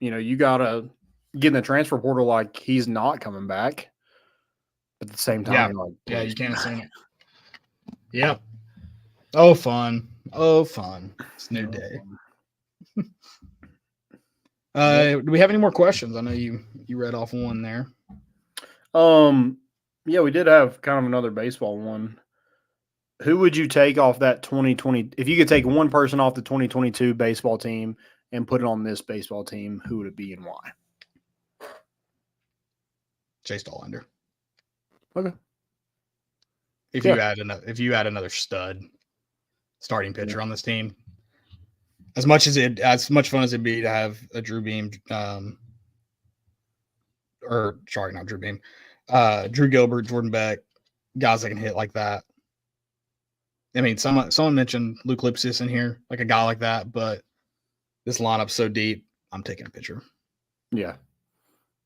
you got to get in the transfer portal like he's not coming back. But at the same time, you can't assume it. Yep. Oh, fun. It's a new day. Do we have any more questions? I know you read off one there. Yeah, we did have kind of another baseball one. Who would you take off that 2020? If you could take one person off the 2022 baseball team and put it on this baseball team, who would it be and why? Chase Dollander. Okay. If you add another stud starting pitcher on this team, as much fun as it'd be to have a Drew Beam, Drew Gilbert, Jordan Beck, guys that can hit like that. I mean, someone mentioned Luke Lipsis in here, like a guy like that, but this lineup's so deep, I'm taking a pitcher. Yeah.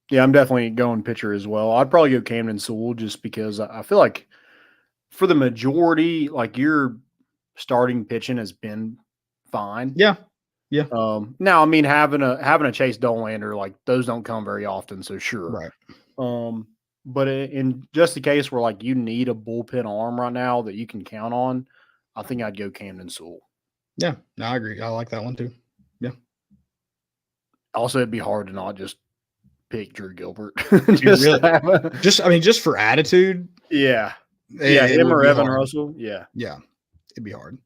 Yeah, I'm definitely going pitcher as well. I'd probably go Camden Sewell just because I feel like for the majority, like your starting pitching has been fine. Yeah. Yeah. Now, I mean, having a Chase Dollander, like those don't come very often, so sure. Right. But in just the case where like you need a bullpen arm right now that you can count on, I think I'd go Camden Sewell. Yeah, no, I agree. I like that one too. Yeah. Also, it'd be hard to not just pick Drew Gilbert. just for attitude. Yeah. Yeah, him or Evan Russell. Yeah. Yeah. It'd be hard.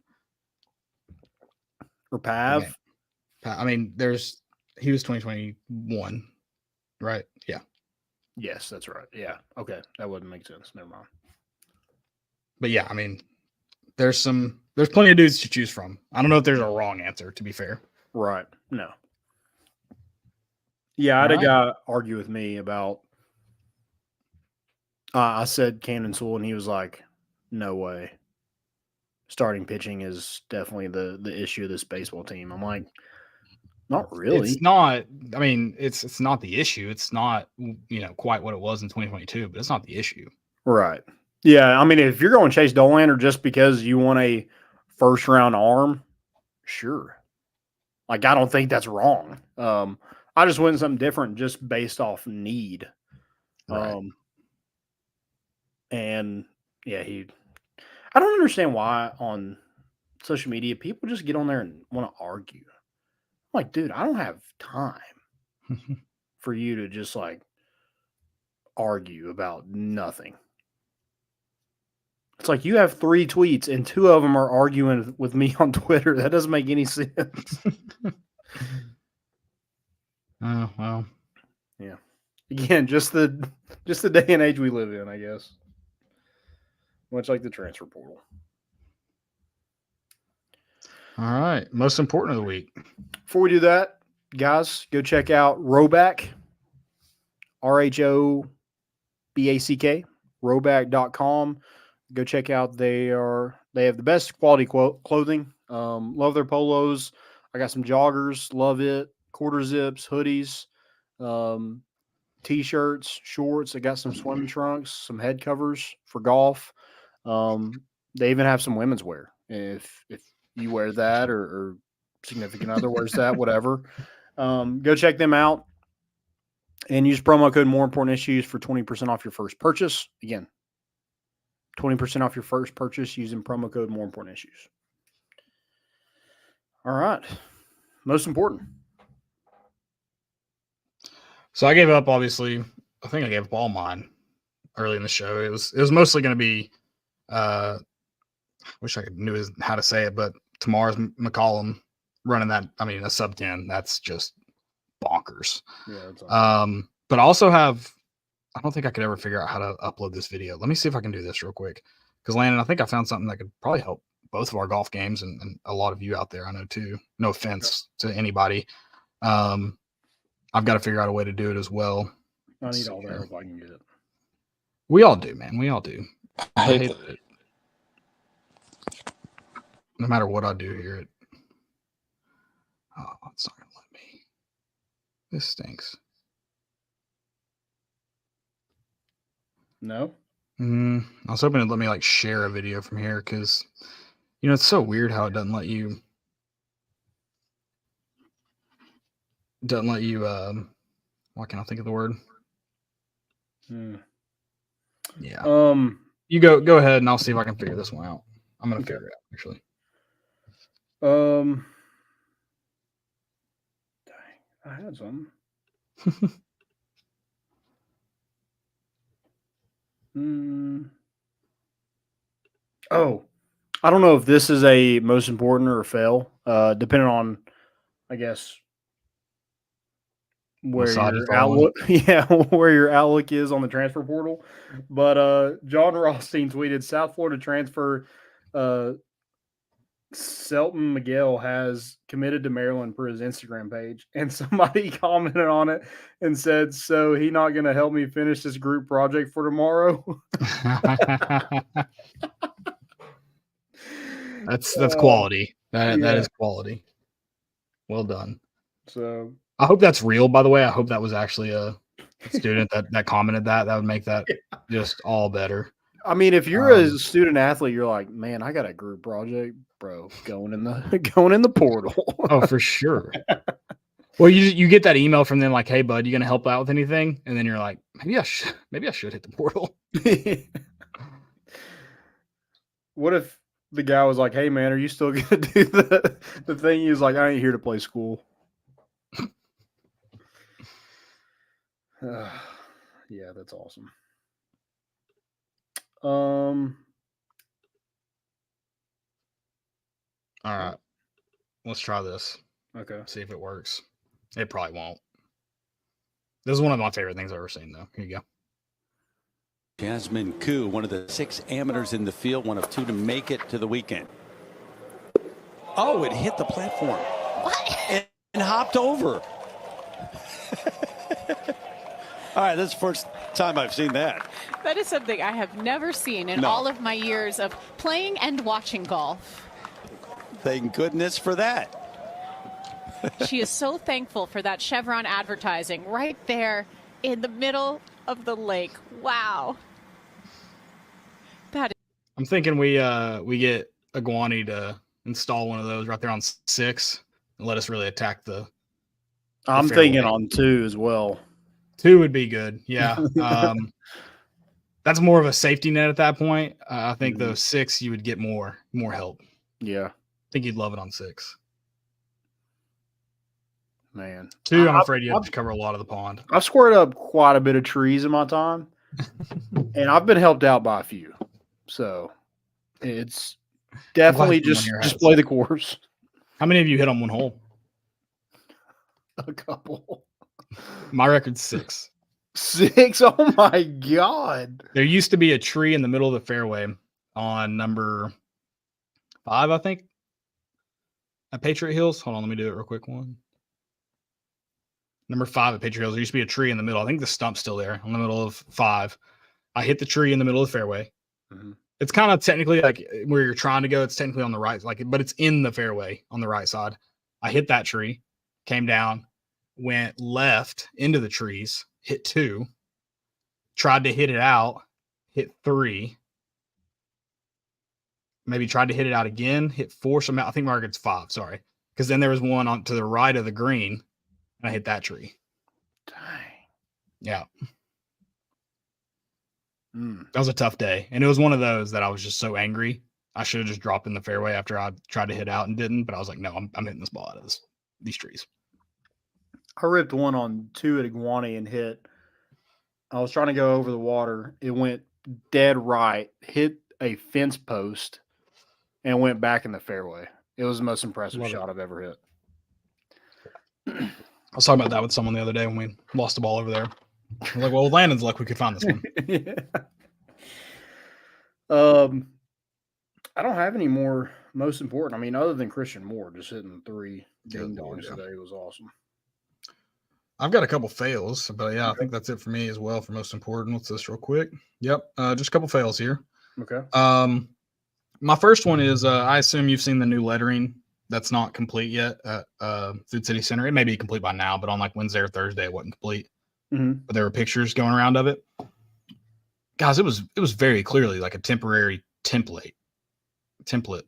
Or Pav. I mean, he was 2021, right? Yeah. Yes, that's right. Yeah. Okay. That wouldn't make sense. Never mind. But yeah, I mean, there's plenty of dudes to choose from. I don't know if there's a wrong answer, to be fair. Right. No. Yeah, I had a guy argue with me about I said Camden Sewell, and he was like, no way. Starting pitching is definitely the issue of this baseball team. I'm like, not really. It's not. I mean, it's not the issue. It's not, quite what it was in 2022, but it's not the issue. Right. Yeah. I mean, if you're going Chase Dollander just because you want a first round arm, sure. Like, I don't think that's wrong. I just went something different just based off need. Right. And yeah, I don't understand why on social media people just get on there and want to argue. I'm like, dude, I don't have time for you to just like argue about nothing. It's like you have 3 tweets and 2 of them are arguing with me on Twitter. That doesn't make any sense. Oh, well. Yeah. Again, just the day and age we live in, I guess. Much like the transfer portal. All right. Most important of the week. Before we do that, guys, go check out Rhoback. RHOBACK. Rhoback.com. Go check out. They have the best quality clothing. Love their polos. I got some joggers. Love it. Quarter zips, hoodies. t-shirts, shorts. They got some swimming trunks, some head covers for golf. They even have some women's wear. If you wear that or significant other wears that, whatever, go check them out and use promo code More Important Issues for 20% off your first purchase. Again, 20% off your first purchase using promo code More Important Issues. All right. Most important. So I gave up, obviously. I think I gave up all mine early in the show. It was mostly going to be, I wish I knew how to say it, but Tomorrow's McCollum running that. I mean, a sub 10. That's just bonkers. Yeah. That's awesome. But I also have, I don't think I could ever figure out how to upload this video. Let me see if I can do this real quick. Because Landon, I think I found something that could probably help both of our golf games and a lot of you out there, I know too. No offense to anybody. I've got to figure out a way to do it as well. I need all that if I can get it. We all do, man. We all do. I hate it. No matter what I do here, it's not going to let me. This stinks. No? I was hoping it'd let me like share a video from here because, you know, it's so weird how it doesn't let you. Why can't I think of the word? Yeah. You go ahead and I'll see if I can figure this one out. I'm gonna figure it out actually. Dang, I had some. Oh, I don't know if this is a most important or a fail, depending on, I guess, where your outlook, where your outlook is on the transfer portal. But John Rothstein tweeted, South Florida transfer Selton Miguel has committed to Maryland for his Instagram page, and somebody commented on it and said, "So he not going to help me finish this group project for tomorrow?" That's quality. That is quality. Well done. So I hope that's real. By the way, I hope that was actually a student that commented that. That would make that just all better. I mean, if you're a student athlete, you're like, man, I got a group project, bro, going in the portal. Oh, for sure. Well, you get that email from them like, hey, bud, you gonna help out with anything? And then you're like, maybe I should hit the portal. What if the guy was like, hey, man, are you still gonna do the thing? He was like, I ain't here to play school. Yeah, that's awesome. All right. Let's try this. Okay. See if it works. It probably won't. This is one of my favorite things I've ever seen, though. Here you go. Jasmine Koo, one of the 6 amateurs in the field, one of 2 to make it to the weekend. Oh, it hit the platform. What? And hopped over. All right, that's the first time I've seen that. That is something I have never seen in all of my years of playing and watching golf. Thank goodness for that. She is so thankful for that Chevron advertising right there in the middle of the lake. Wow. I'm thinking we get Iguani to install one of those right there on 6 and let us really attack the I'm thinking on 2 as well. 2 would be good. Yeah. That's more of a safety net at that point. I think those 6, you would get more help. Yeah. I think you'd love it on 6. Man. 2, I'm afraid you have to cover a lot of the pond. I've squared up quite a bit of trees in my time, and I've been helped out by a few. So it's definitely just play the course. How many of you hit on one hole? A couple. My record's 6. 6? Oh my God. There used to be a tree in the middle of the fairway on number 5, I think, at Patriot Hills. Hold on, let me do it real quick. Number 5 at Patriot Hills. There used to be a tree in the middle. I think the stump's still there in the middle of 5. I hit the tree in the middle of the fairway. Mm-hmm. It's kind of technically like where you're trying to go. It's technically on the right, but it's in the fairway on the right side. I hit that tree, came down, went left into the trees, hit 2, tried to hit it out, hit 3, maybe tried to hit it out again, hit 4. So I think Margaret's 5, sorry. Because then there was one on to the right of the green, and I hit that tree. Dang. Yeah. That was a tough day. And it was one of those that I was just so angry. I should have just dropped in the fairway after I tried to hit out and didn't. But I was like, no, I'm hitting this ball out of these trees. I ripped one on 2 at Iguani and hit. I was trying to go over the water. It went dead right, hit a fence post, and went back in the fairway. It was the most impressive shot I've ever hit. I was talking about that with someone the other day when we lost the ball over there. I was like, well, with Landon's luck, we could find this one. Yeah. I don't have any more most important. I mean, other than Christian Moore just hitting 3 ding dongs today was awesome. I've got a couple fails, but yeah, I think that's it for me as well for most important. What's this real quick? Yep, just a couple fails here. Okay. My first one is I assume you've seen the new lettering that's not complete yet at Food City Center. It may be complete by now, but on like Wednesday or Thursday, it wasn't complete. But there were pictures going around of it. Guys, it was very clearly like a temporary template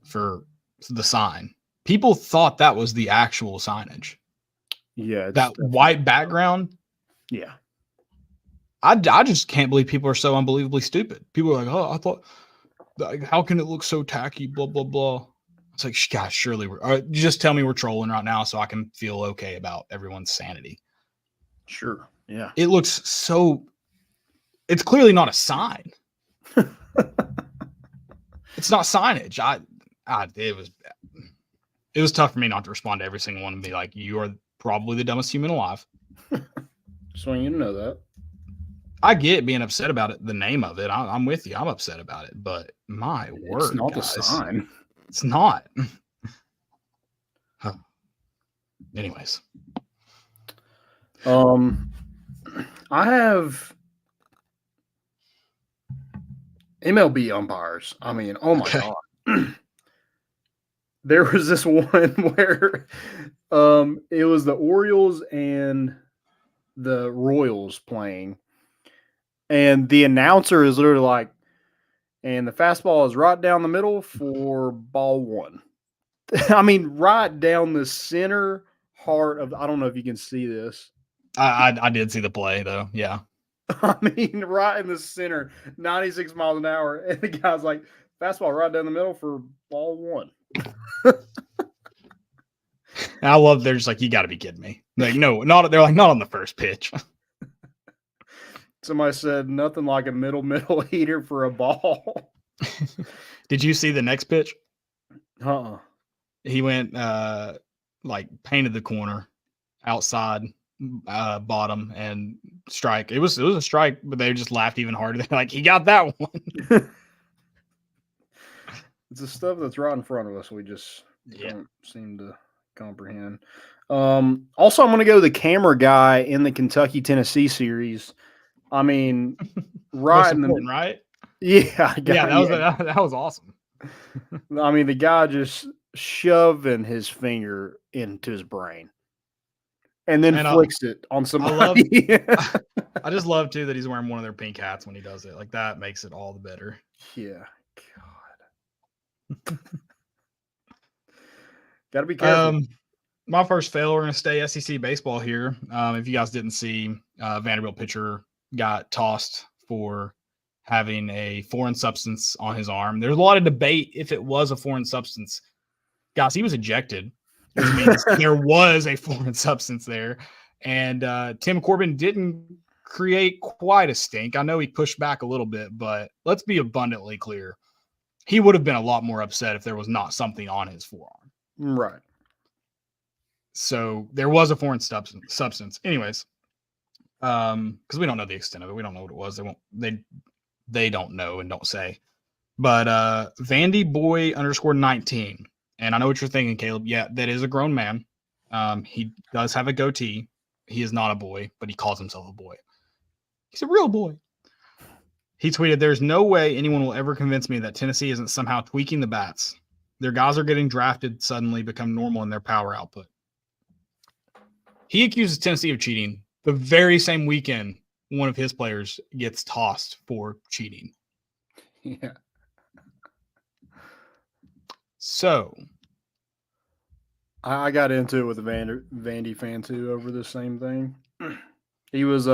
for the sign. People thought that was the actual signage. Yeah. That white background. Yeah. I just can't believe people are so unbelievably stupid. People are like, oh, I thought, like, how can it look so tacky, blah, blah, blah. It's like, gosh, surely just tell me we're trolling right now so I can feel okay about everyone's sanity. Sure. Yeah. It looks so, it's clearly not a sign. It's not signage. It was tough for me not to respond to every single one and be like, you are probably the dumbest human alive. Just want you to know that. I get being upset about it, the name of it. I'm with you. I'm upset about it, but my word, it's not guys, the sign. It's not. Huh. Anyways, I have MLB umpires. I mean, oh my God. There was this one where it was the Orioles and the Royals playing. And the announcer is literally like, and the fastball is right down the middle for ball 1. I mean, right down the center heart of, I don't know if you can see this. I did see the play though. Yeah. I mean, right in the center, 96 miles an hour. And the guy's like, fastball right down the middle for ball 1. I love, they're just like, you got to be kidding me. Like, no, they're like, not on the first pitch. Somebody said nothing like a middle heater for a ball. Did you see the next pitch? He went like painted the corner outside bottom and strike. It was a strike, but they just laughed even harder. They're like, he got that one. It's the stuff that's right in front of us. We just don't seem to comprehend. Also, I'm going to go the camera guy in the Kentucky-Tennessee series. I mean, right in the right? Yeah. That was awesome. I mean, the guy just shoving his finger into his brain and then flicks it on somebody. I just love too that he's wearing one of their pink hats when he does it. Like, that makes it all the better. Yeah. God. Got to be careful. My first fail, we're going to stay SEC baseball here. If you guys didn't see, Vanderbilt pitcher got tossed for having a foreign substance on his arm. There's a lot of debate if it was a foreign substance. Guys, he was ejected, which means there was a foreign substance there. And Tim Corbin didn't create quite a stink. I know he pushed back a little bit, but let's be abundantly clear. He would have been a lot more upset if there was not something on his forearm. Right. So there was a foreign substance. Anyways, because we don't know the extent of it. We don't know what it was. They don't know and don't say. But Vandy Boy _19. And I know what you're thinking, Caleb. Yeah, that is a grown man. He does have a goatee. He is not a boy, but he calls himself a boy. He's a real boy. He tweeted, "There's no way anyone will ever convince me that Tennessee isn't somehow tweaking the bats. Their guys are getting drafted, suddenly become normal in their power output." He accuses Tennessee of cheating the very same weekend one of his players gets tossed for cheating. Yeah. So I got into it with a Vandy fan too over the same thing. He was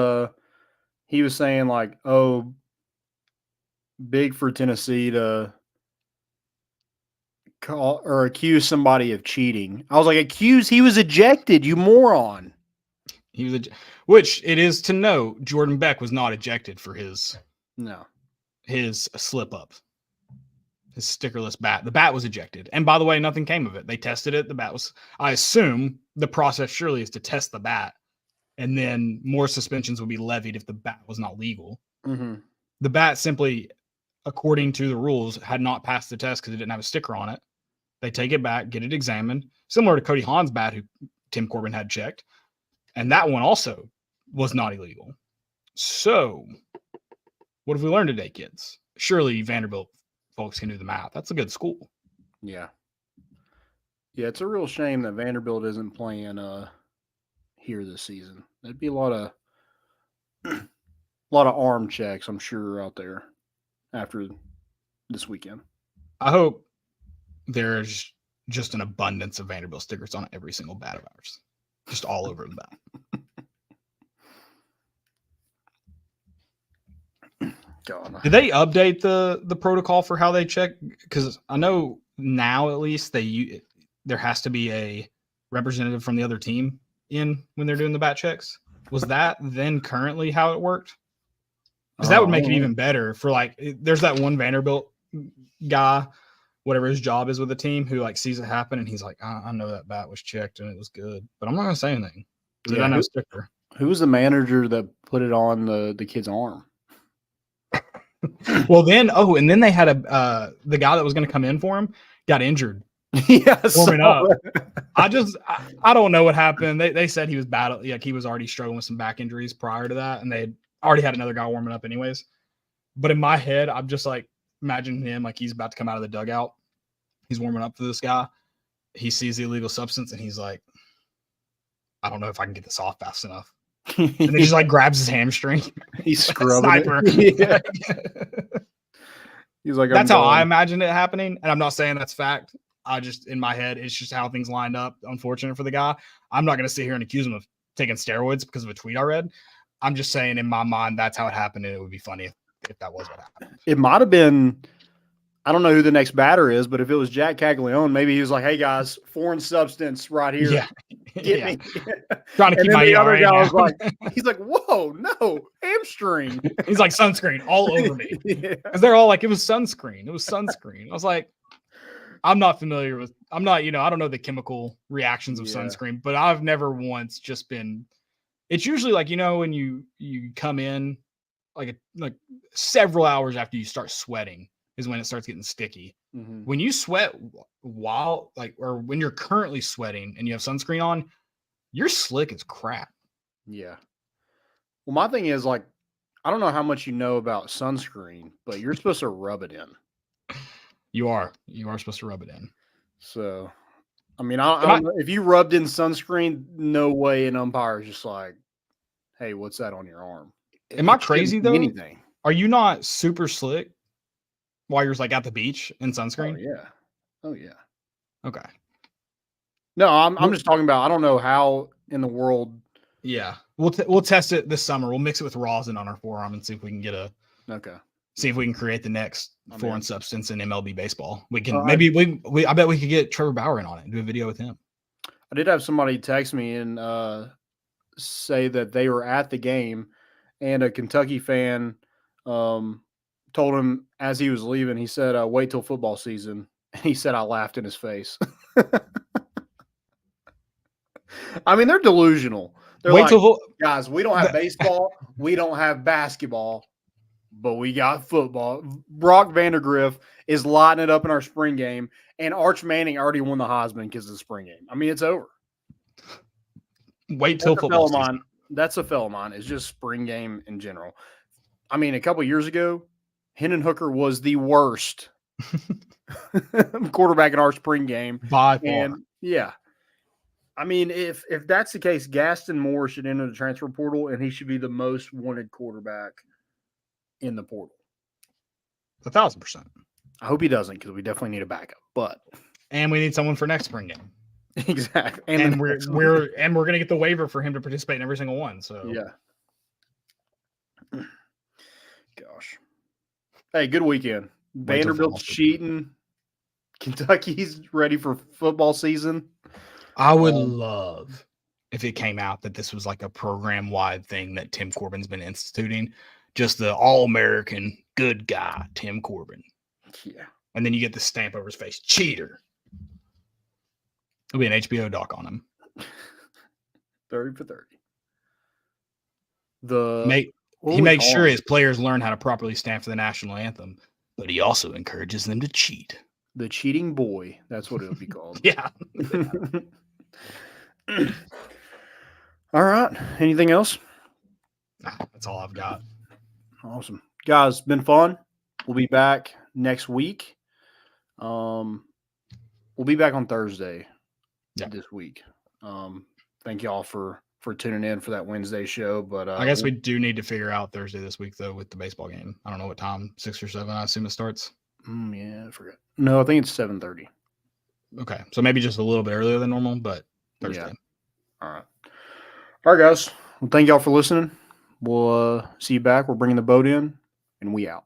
saying like, oh, big for Tennessee to call or accuse somebody of cheating. I was like, accuse? He was ejected, you moron. he was, which it is to note, Jordan Beck was not ejected for his slip up, his stickerless bat. The bat was ejected, and by the way, nothing came of it. They tested it. The bat was. I assume the process surely is to test the bat, and then more suspensions would be levied if the bat was not legal. Mm-hmm. The bat simply, according to the rules, had not passed the test because it didn't have a sticker on it. They take it back, get it examined, similar to Cody Hahn's bat, who Tim Corbin had checked. And that one also was not illegal. So what have we learned today, kids? Surely Vanderbilt folks can do the math. That's a good school. Yeah. Yeah, it's a real shame that Vanderbilt isn't playing here this season. There'd be a lot of arm checks, I'm sure, out there after this weekend. I hope there's just an abundance of Vanderbilt stickers on every single bat of ours. Just all over the bat. God. Did they update the protocol for how they check? Because I know now at least there has to be a representative from the other team in when they're doing the bat checks. Was that then currently how it worked? Because that would make it even better for like, there's that one Vanderbilt guy, whatever his job is with the team, who like sees it happen and he's like, I know that bat was checked and it was good, but I'm not going to say anything. Yeah, I know sticker. Who was the manager that put it on the kid's arm? Well, then, and then they had the guy that was going to come in for him got injured. Yes. Warming up. I don't know what happened. They said he was bad. Like he was already struggling with some back injuries prior to that. And they had already had another guy warming up anyways. But in my head, I'm just like, imagine him like he's about to come out of the dugout. He's warming up for this guy. He sees the illegal substance and he's like, I don't know if I can get this off fast enough. And then he just like grabs his hamstring. He's scrubbing it. Yeah. He's like, that's how I imagined it happening. And I'm not saying that's fact. I just, in my head, it's just how things lined up. Unfortunate for the guy. I'm not going to sit here and accuse him of taking steroids because of a tweet I read. I'm just saying in my mind, that's how it happened. And it would be funny if that was what happened. It might have been, I don't know who the next batter is, but if it was Jack Caglione, maybe he was like, hey guys, foreign substance right here. Yeah. Get me. Trying to keep my other guy right was like, he's like, whoa, no, hamstring. He's like sunscreen all over me. Yeah. Because they're all like, it was sunscreen. It was sunscreen. I was like, I don't know the chemical reactions of sunscreen, but I've never once just been, it's usually like, when you come in like several hours after you start sweating is when it starts getting sticky. Mm-hmm. When you sweat or when you're currently sweating and you have sunscreen on, you're slick as crap. Yeah. Well, my thing is like, I don't know how much you know about sunscreen, but you're supposed to rub it in. You are supposed to rub it in. So, I mean, I don't know. If you rubbed in sunscreen, no way an umpire is just like, hey, what's that on your arm? Am I crazy though? Anything. Are you not super slick while you're like at the beach in sunscreen? Oh yeah. Okay. No, I'm just talking about, I don't know how in the world. Yeah. We'll test it this summer. We'll mix it with rosin on our forearm and see if we can get see if we can create the next foreign substance in MLB baseball. We can I bet we could get Trevor Bauer in on it and do a video with him. I did have somebody text me and say that they were at the game and a Kentucky fan told him as he was leaving, he said, wait till football season. And he said, I laughed in his face. I mean, they're delusional. They're guys, we don't have baseball. We don't have basketball, but we got football. Brock Vandagriff is lighting it up in our spring game, and Arch Manning already won the Heisman because of the spring game. I mean, it's over. Wait till football season. That's a fellow of mine. It's just spring game in general. I mean, a couple years ago, Hendon Hooker was the worst quarterback in our spring game. By far. And yeah. I mean, if that's the case, Gaston Moore should enter the transfer portal, and he should be the most wanted quarterback in the portal. 1,000%. I hope he doesn't, because we definitely need a backup. But And we need someone for next spring game. exactly, And we're going to get the waiver for him to participate in every single one. So yeah. Gosh. Hey, good weekend. Vanderbilt's cheating. Kentucky's ready for football season. I would love if it came out that this was like a program-wide thing that Tim Corbin's been instituting. Just the all-American good guy, Tim Corbin. Yeah. And then you get the stamp over his face. Cheater. There'll be an HBO doc on him. 30 for 30. He makes sure his players learn how to properly stand for the national anthem, but he also encourages them to cheat. The cheating boy. That's what it would be called. Yeah. All right. Anything else? Nah, that's all I've got. Awesome. Guys, been fun. We'll be back next week. We'll be back on Thursday this week. Thank y'all for tuning in for that Wednesday show. But I guess we do need to figure out Thursday this week, though, with the baseball game. I don't know what time, 6 or 7, I assume it starts. Yeah, I forgot. No, I think it's 7:30. Okay. So maybe just a little bit earlier than normal, but Thursday. Yeah. All right. All right, guys. Well, thank y'all for listening. We'll see you back. We're bringing the boat in, and we out.